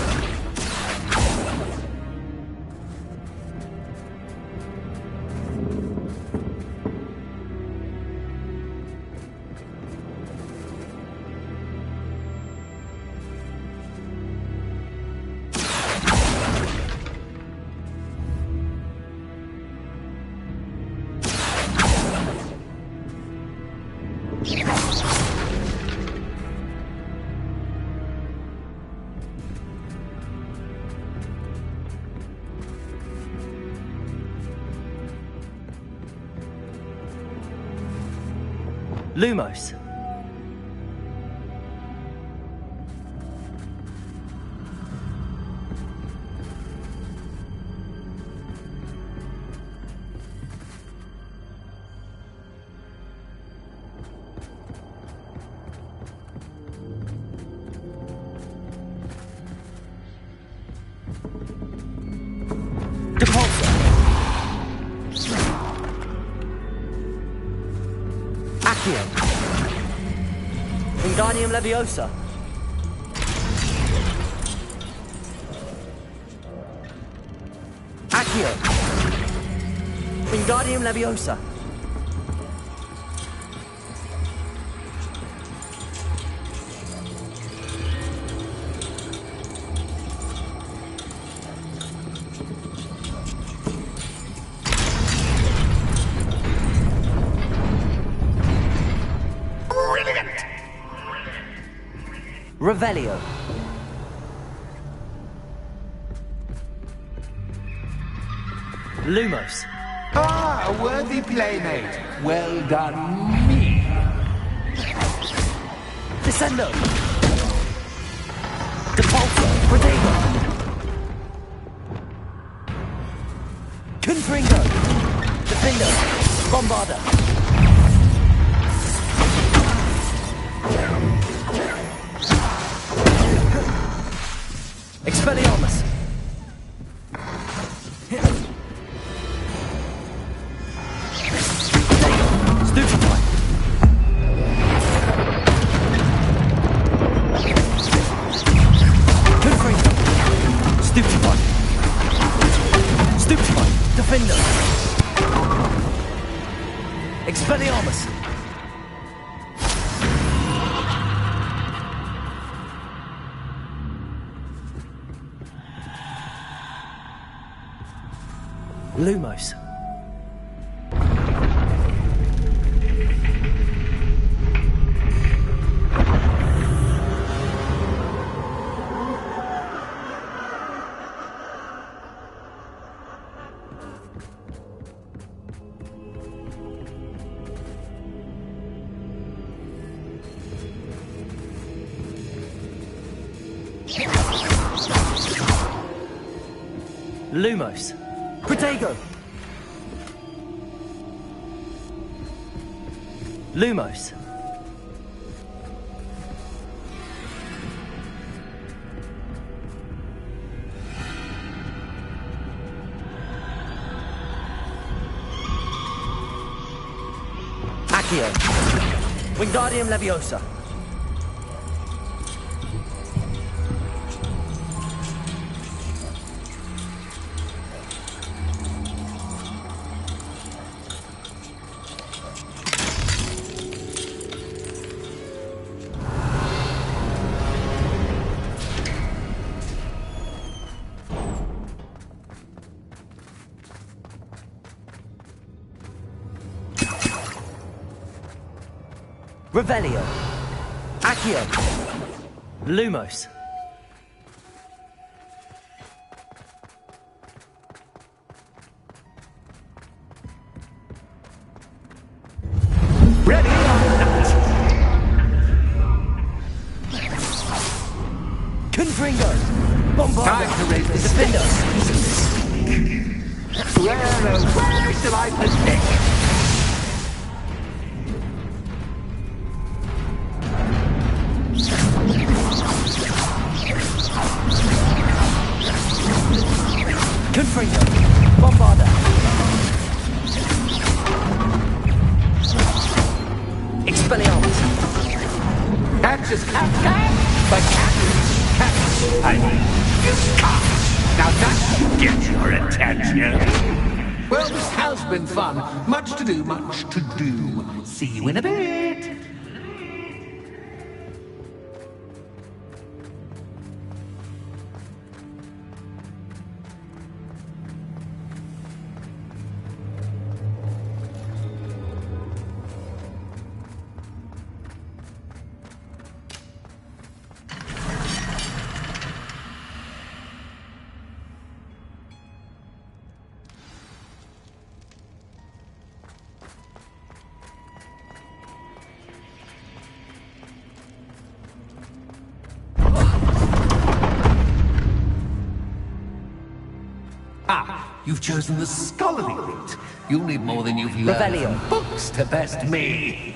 Lumos. Depulsor. Accio. Wingardium Leviosa. Accio. Wingardium Leviosa. Revelio. Lumos. Ah, a worthy playmate. Well done, me. Descendo. Depulsor. Protego. Confringo. Defendo. Bombarda. Expelliarmus! Stupefy! Confringo! Stupefy! Stupefy! Defendo! Expelliarmus! Lumos. Lumos. Protego. Lumos. Accio. Wingardium Leviosa. Revelio. Accio. Lumos. Ready or not? Confringo. Bombard. Time to raise the Defender. Where shall I protect? Confringo. Bombarda. Expelliarmus. Catch is cat, but cat, I mean. Well, this has been fun. Much to do, much to do. See you in a bit. Ah, you've chosen the scholarly route. You'll need more than you've learned Revelio. from books to best me.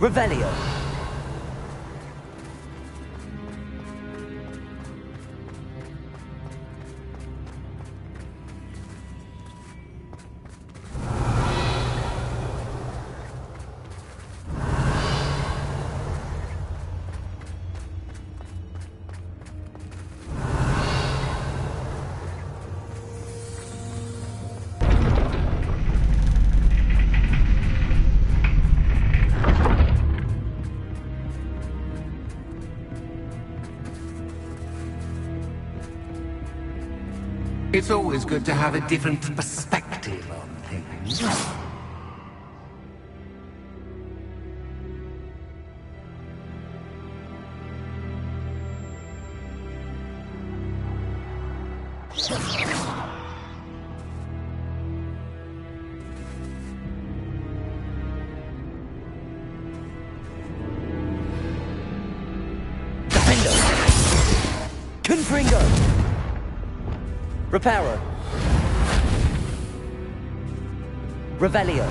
Revelio. It's always good to have a different perspective on things. Confringo! Reparo! Revelio!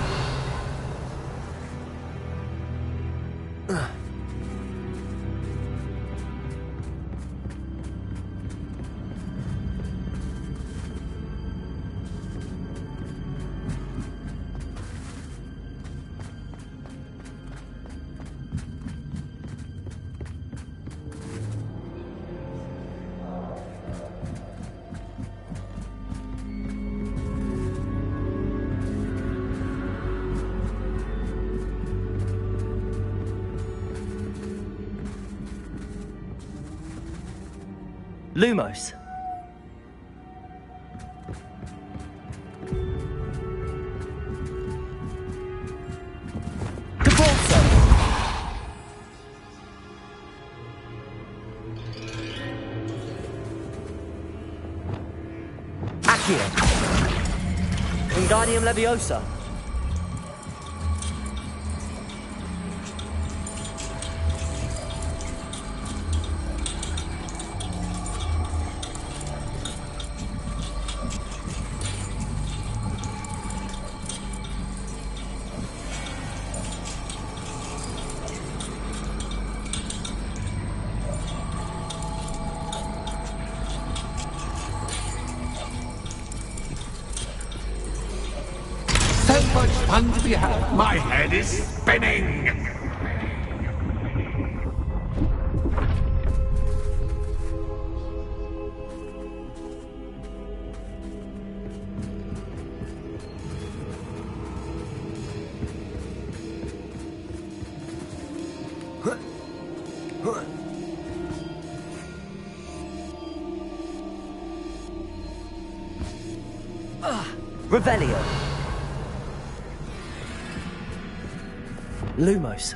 Lumos. Cabalso. Accio. Wingardium Leviosa. So much fun to be had. My head is spinning. Revelio. Lumos.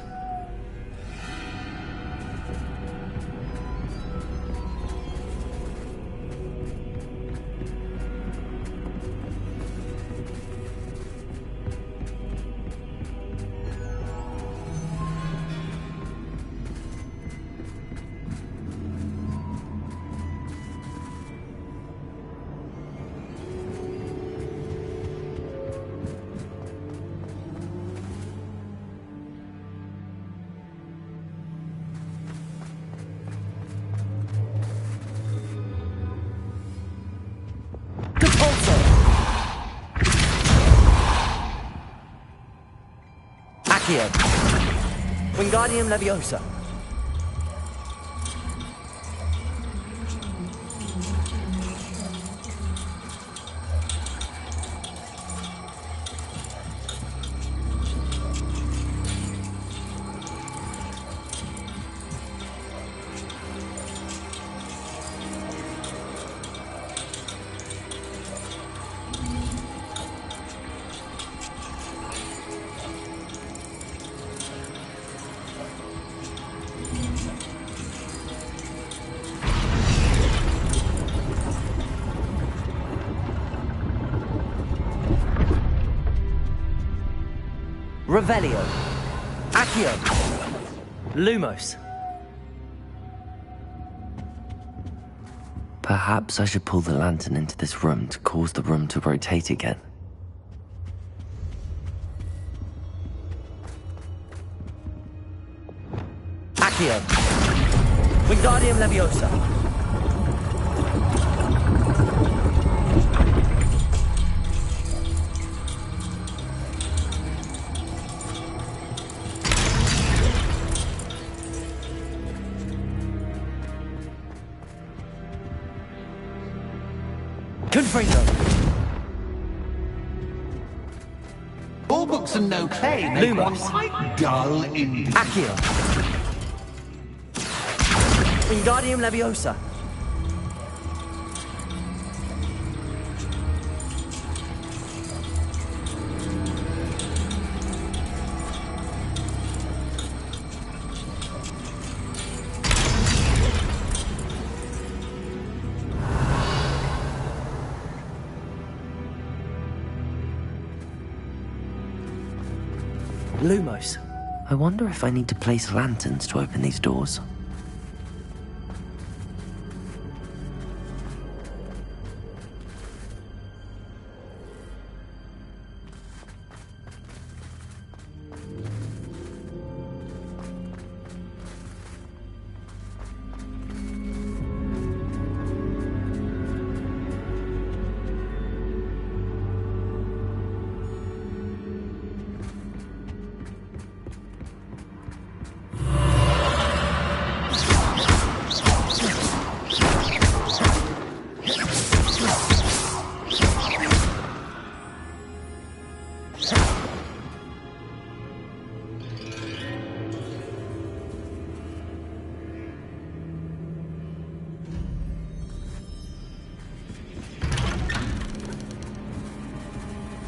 Accio. Wingardium Leviosa. Revelio. Accio. Lumos. Perhaps I should pull the lantern into this room to cause the room to rotate again. Accio. Wingardium Leviosa. All books and no clay make one quite dull indeed. Accio. Wingardium Leviosa. Lumos. I wonder if I need to place lanterns to open these doors.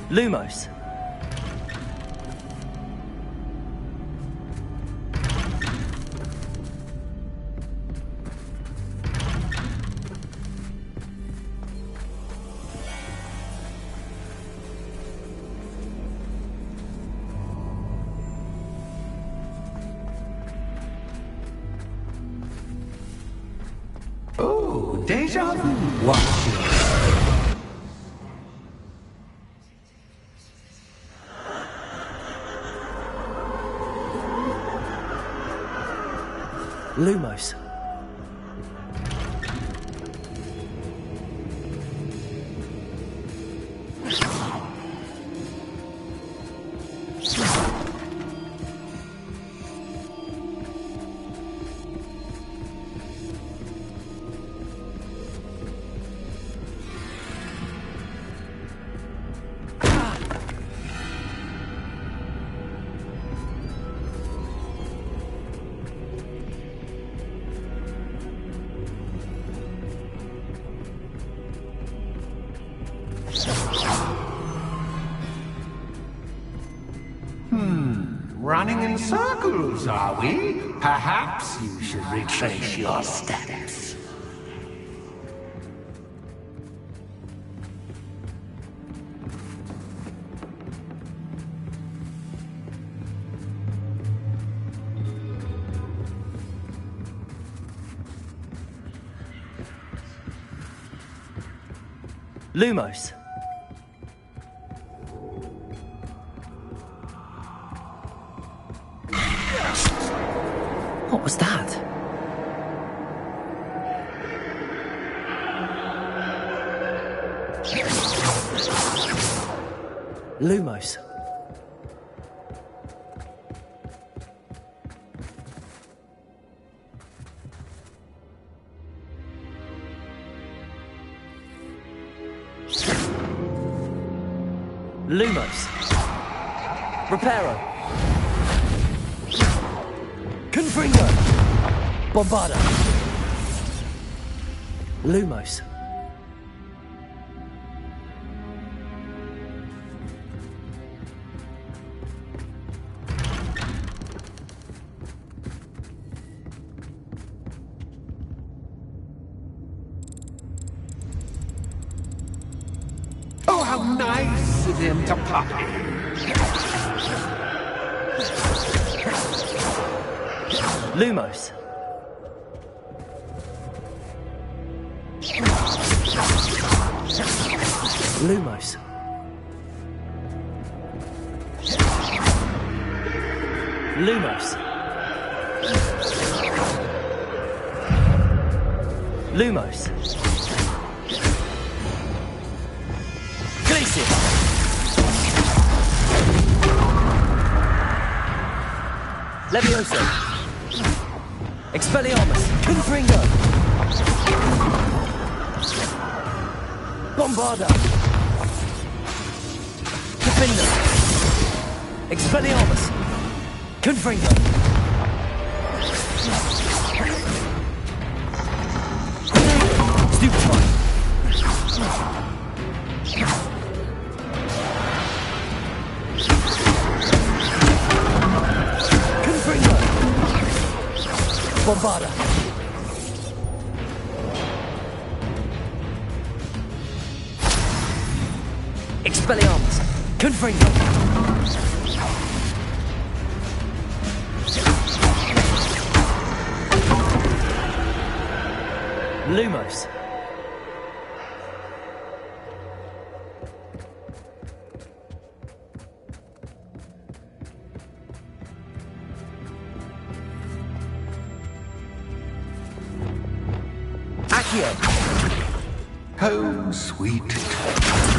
Lumos. Oh, deja vu. Watch it. Lumos. Running in circles, are we? Perhaps you should retrace your steps. Lumos. What was that? Lumos. Lumos. Reparo. Confringo. Bombarda. Lumos. Oh, how nice of him to pop in. Lumos. Lumos. Lumos. Lumos. Glacier. Levioso. Expelliarmus. Confringo. Bombarda. Defender. Expelliarmus. Confringo. Stupefy. Confringo. Bombarda. Expelliarmus. Confringo. Lumos. Accio. Home sweet.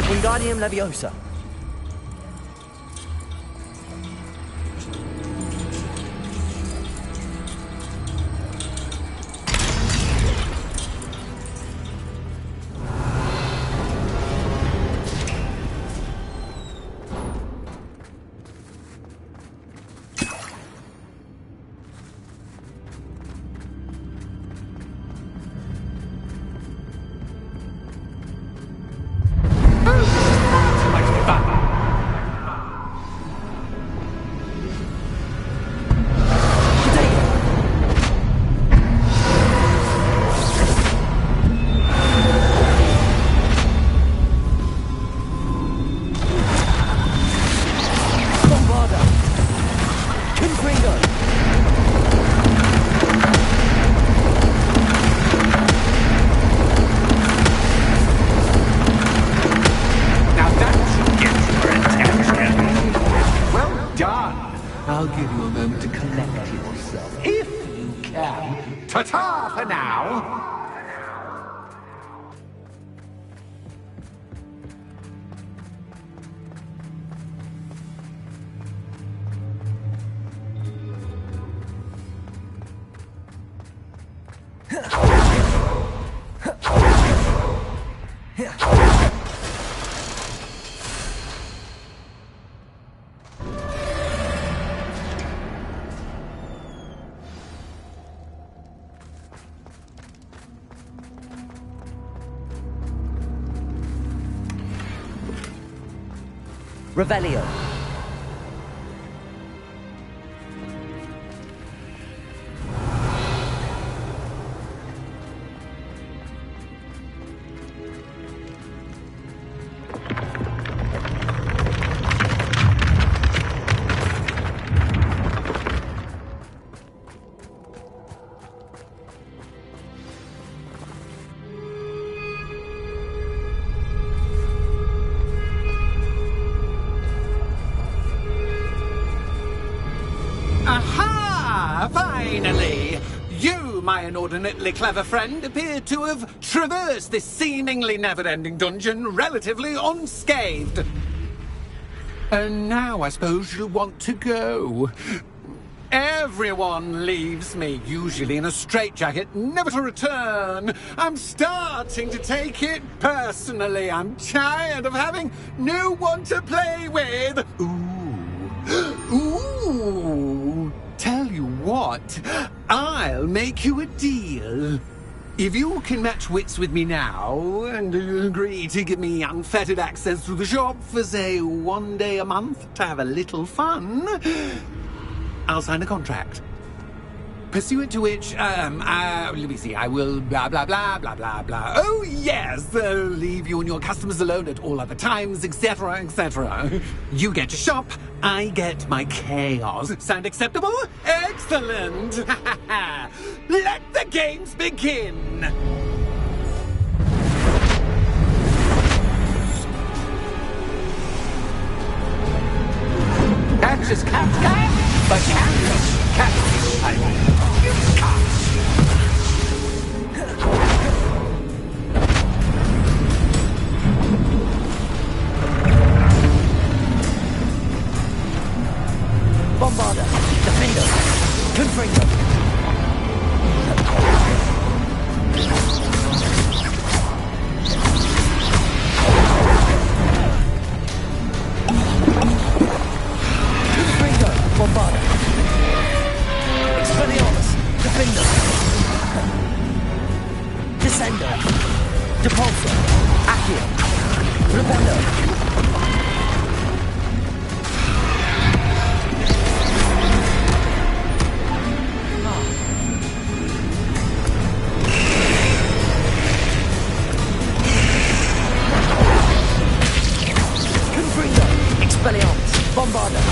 Wingardium Leviosa. I'll give you a moment to collect yourself, if you can. Ta-ta for now! Revelio. Aha! Finally! You, my inordinately clever friend, appear to have traversed this seemingly never-ending dungeon relatively unscathed. And now I suppose you'll want to go. Everyone leaves me, usually in a straitjacket, never to return. I'm starting to take it personally. I'm tired of having no one to play with. Ooh. Tell you what, I'll make you a deal. If you can match wits with me now and agree to give me unfettered access to the shop for, say, 1 day a month to have a little fun, I'll sign a contract. Pursuant to which, let me see, I will blah, blah, blah, blah, blah, blah. Oh, yes, leave you and your customers alone at all other times, etc., etc. You get your shop, I get my chaos. Sound acceptable? Excellent! Let the games begin! Catch is catch, but catch, I mean. Bombarder, Defender, Confringo. Confringo, Bombarder. Expelliarmus, Defender. Descender, Depulsor, Accio, Repender. Expelliarmus, Bombarder.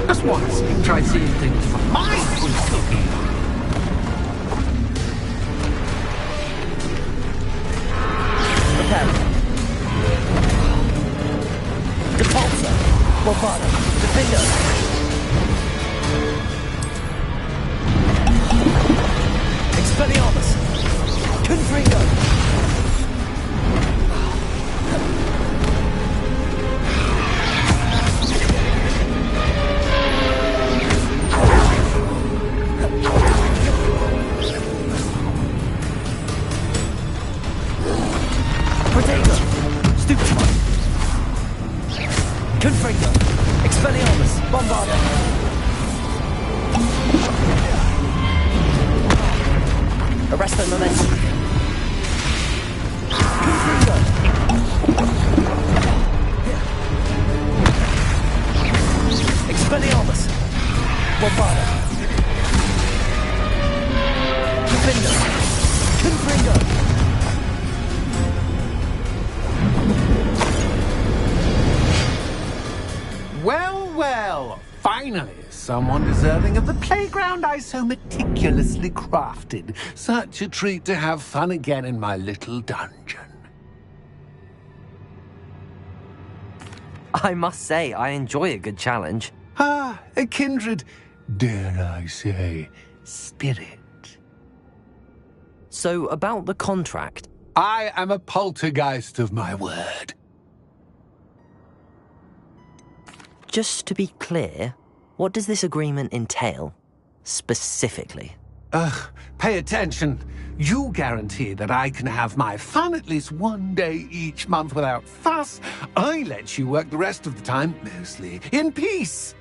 Just once, try seeing things from my point of view. Repel. Depulsor, Bombarder, Defender. Expelliarmus, Confringo. Confringo, Expelliarmus, Bombarder. Arresto Momentum. Confringo. Expelliarmus, Bombarder. Defender. Confringo. Well, finally, someone deserving of the playground I so meticulously crafted. Such a treat to have fun again in my little dungeon. I must say, I enjoy a good challenge. Ah, a kindred, dare I say, spirit. So, about the contract. I am a poltergeist of my word. Just to be clear, what does this agreement entail, specifically? Pay attention. You guarantee that I can have my fun at least 1 day each month without fuss. I let you work the rest of the time, mostly in peace.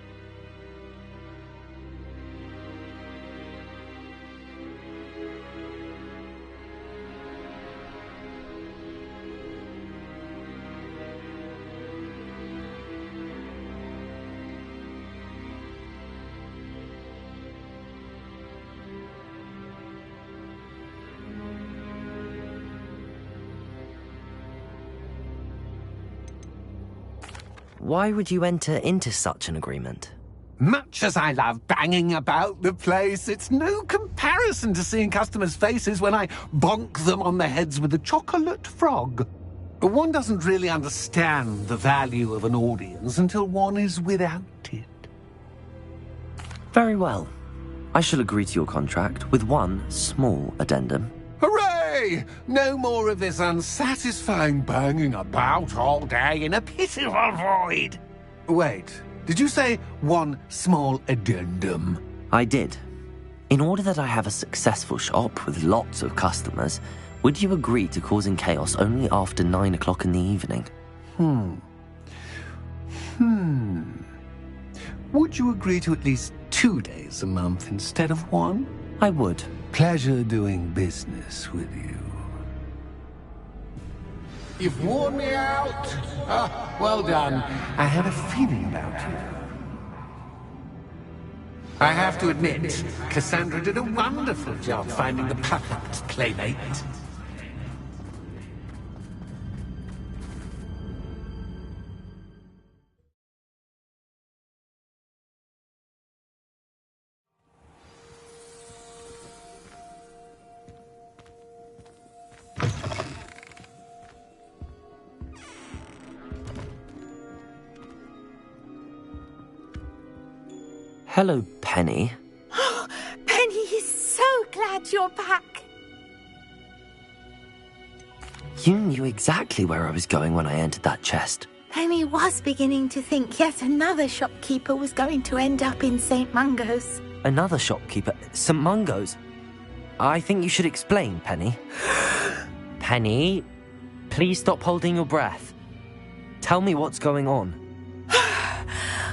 Why would you enter into such an agreement? Much as I love banging about the place, it's no comparison to seeing customers' faces when I bonk them on the heads with a chocolate frog. One doesn't really understand the value of an audience until one is without it. Very well. I shall agree to your contract with one small addendum. Hooray! No more of this unsatisfying banging about all day in a pitiful void. Wait, did you say one small addendum? I did. In order that I have a successful shop with lots of customers, would you agree to causing chaos only after 9 o'clock in the evening? Would you agree to at least 2 days a month instead of 1? I would. Pleasure doing business with you. You've worn me out. Well done. I had a feeling about you. I have to admit, Cassandra did a wonderful job finding the perfect playmate. Hello, Penny. Penny is so glad you're back. You knew exactly where I was going when I entered that chest. Penny was beginning to think yet another shopkeeper was going to end up in St. Mungo's. Another shopkeeper? St. Mungo's? I think you should explain, Penny. Penny, please stop holding your breath. Tell me what's going on.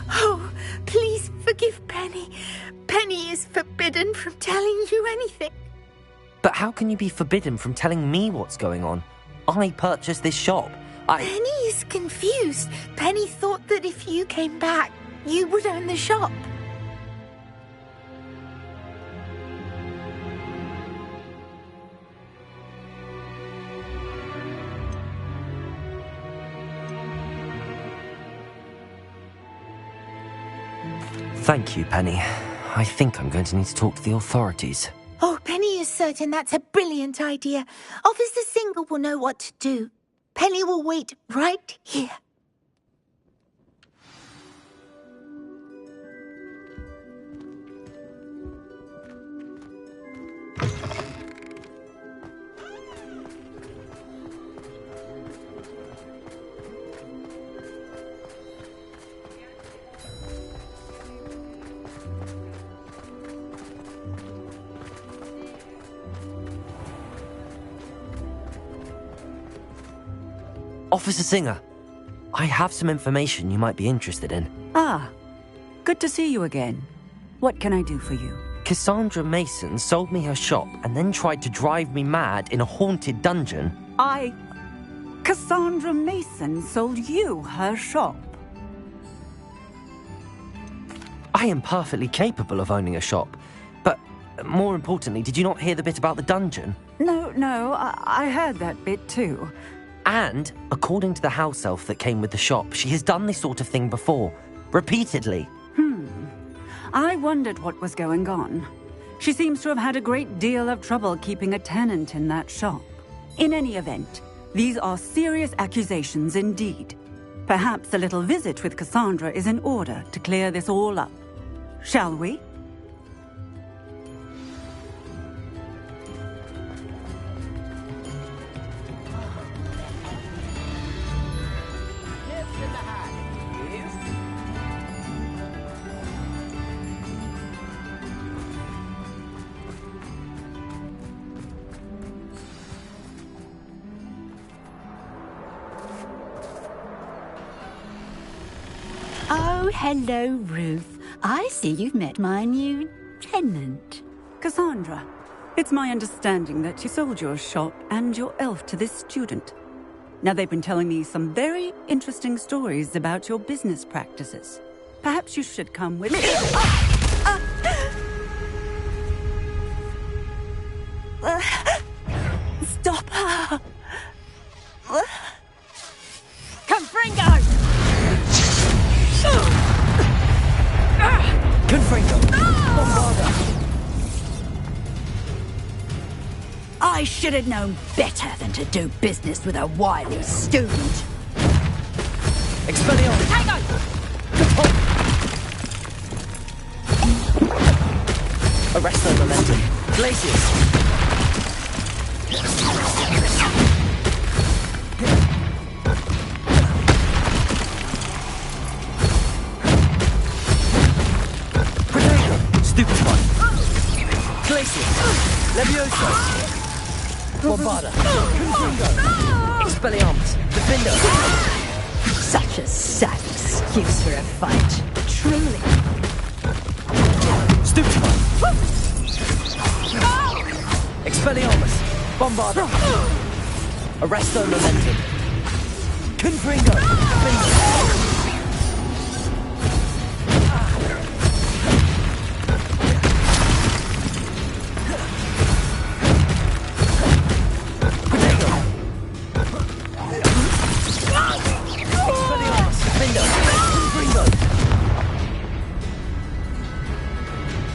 Oh, please forgive Penny. Penny is forbidden from telling you anything. But how can you be forbidden from telling me what's going on? I purchased this shop. Penny is confused. Penny thought that if you came back, you would own the shop. Thank you, Penny. I think I'm going to need to talk to the authorities. Oh, Penny is certain that's a brilliant idea. Officer Singer will know what to do. Penny will wait right here. Officer Singer, I have some information you might be interested in. Ah, good to see you again. What can I do for you? Cassandra Mason sold me her shop and then tried to drive me mad in a haunted dungeon. Cassandra Mason sold you her shop? I am perfectly capable of owning a shop. But more importantly, did you not hear the bit about the dungeon? No, I heard that bit too. And, according to the house elf that came with the shop, she has done this sort of thing before. Repeatedly. I wondered what was going on. She seems to have had a great deal of trouble keeping a tenant in that shop. In any event, these are serious accusations indeed. Perhaps a little visit with Cassandra is in order to clear this all up. Shall we? Oh, hello, Ruth. I see you've met my new tenant. Cassandra, it's my understanding that you sold your shop and your elf to this student. Now, they've been telling me some very interesting stories about your business practices. Perhaps you should come with me. Stop her! Confringo! should have known better than to do business with a wily student. Expelliarmus! Tango! Arresto momentum. Glacius! Stupefy! Glacius! Levioso! Bombarda! Confringo! Expelliarmus! Defender! Such a sad excuse for a fight. Truly. Stupefy! Expelliarmus! Bombarda! Arresto momentum! Confringo! Defender!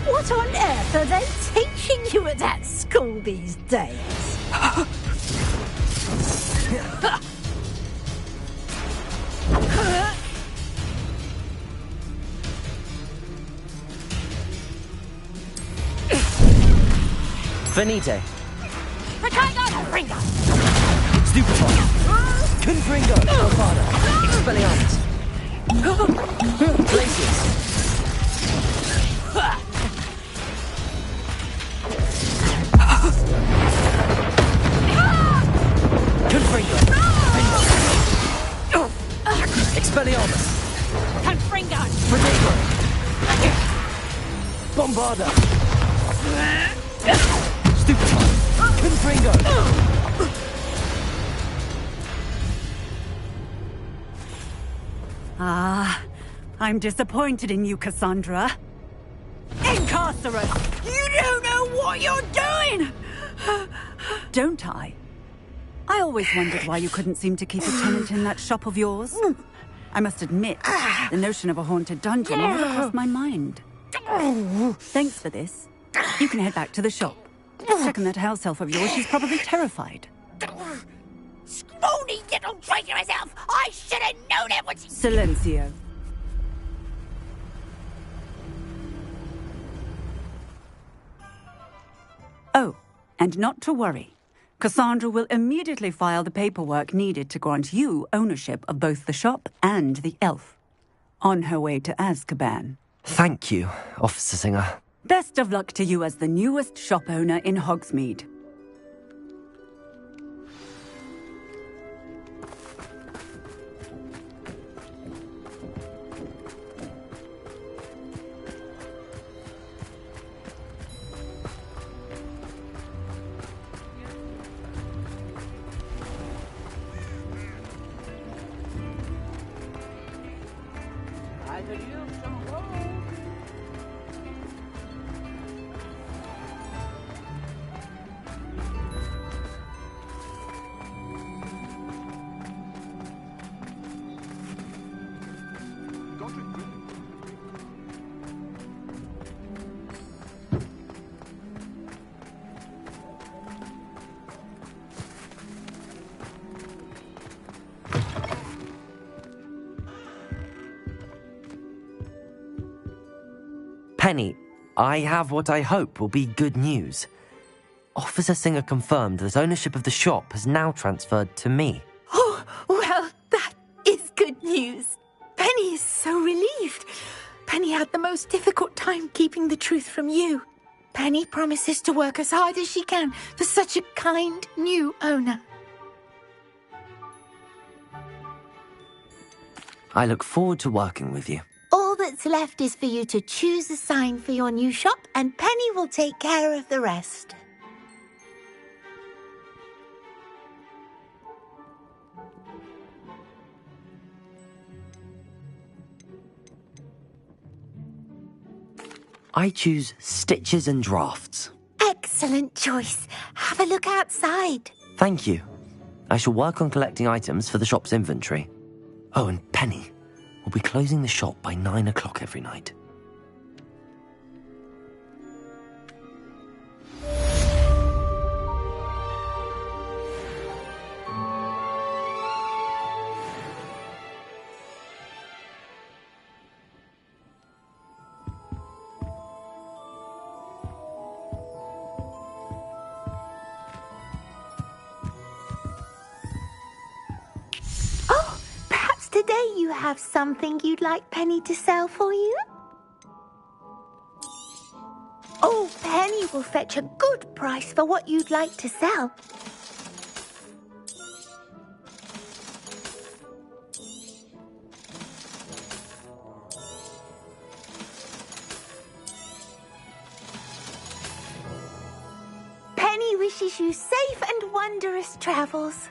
What on earth are they teaching you at that school these days? Finite! Confringo! Stupefy! Confringo! Bombarda! Expelliarmus! Glacius! Confringo! Expelliarmus! Confringo! Finito! Bombarda! Stupefy! Confringo! Ah, I'm disappointed in you, Cassandra. Incarcerate! You don't know what you're doing! Don't I? I always wondered why you couldn't seem to keep a tenant in that shop of yours. I must admit, the notion of a haunted dungeon never crossed my mind. Thanks for this. You can head back to the shop. Checking that house elf of yours, she's probably terrified. Scrawny little traitor herself! I should have known it was... Silencio. Oh, and not to worry. Cassandra will immediately file the paperwork needed to grant you ownership of both the shop and the elf. On her way to Azkaban. Thank you, Officer Singer. Best of luck to you as the newest shop owner in Hogsmeade. Penny, I have what I hope will be good news. Officer Singer confirmed that ownership of the shop has now transferred to me. Oh, well, that is good news. Penny is so relieved. Penny had the most difficult time keeping the truth from you. Penny promises to work as hard as she can for such a kind new owner. I look forward to working with you. All that's left is for you to choose a sign for your new shop, and Penny will take care of the rest. I choose stitches and drafts. Excellent choice. Have a look outside. Thank you. I shall work on collecting items for the shop's inventory. Oh, and Penny, we'll be closing the shop by 9 o'clock every night. Today you have something you'd like Penny to sell for you? Oh, Penny will fetch a good price for what you'd like to sell. Penny wishes you safe and wondrous travels.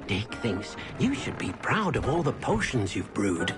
Dick thinks you should be proud of all the potions you've brewed.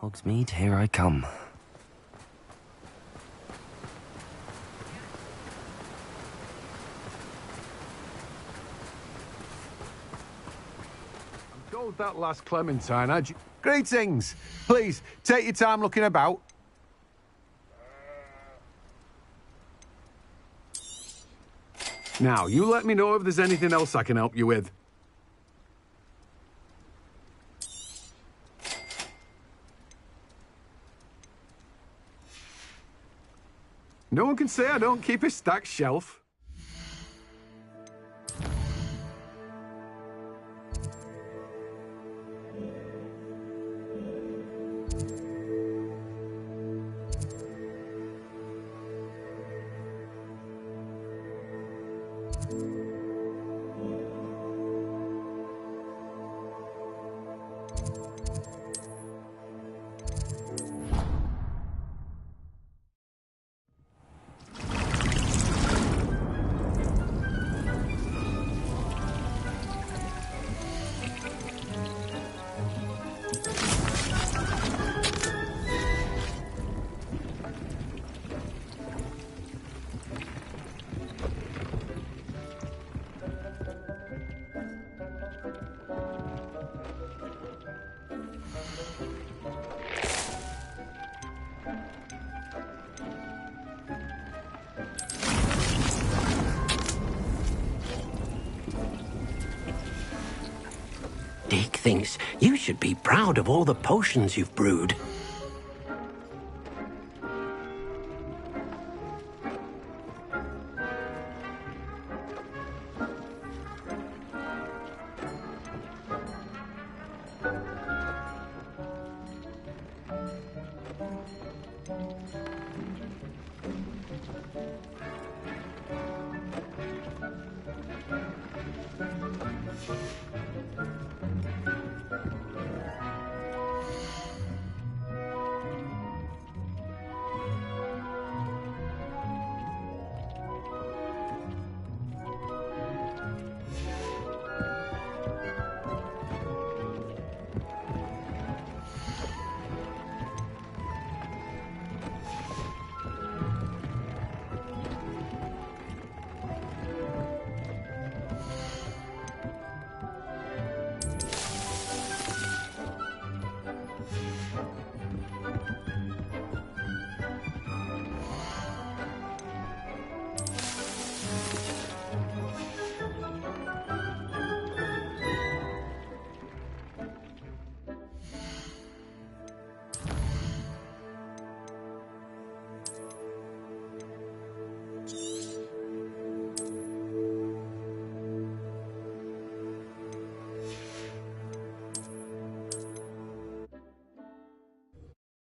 Hogsmeade, here I come. Gold that last Clementine, had you? Greetings! Please, take your time looking about. Now, you let me know if there's anything else I can help you with. No one can say I don't keep a stacked shelf. Dick thinks you should be proud of all the potions you've brewed.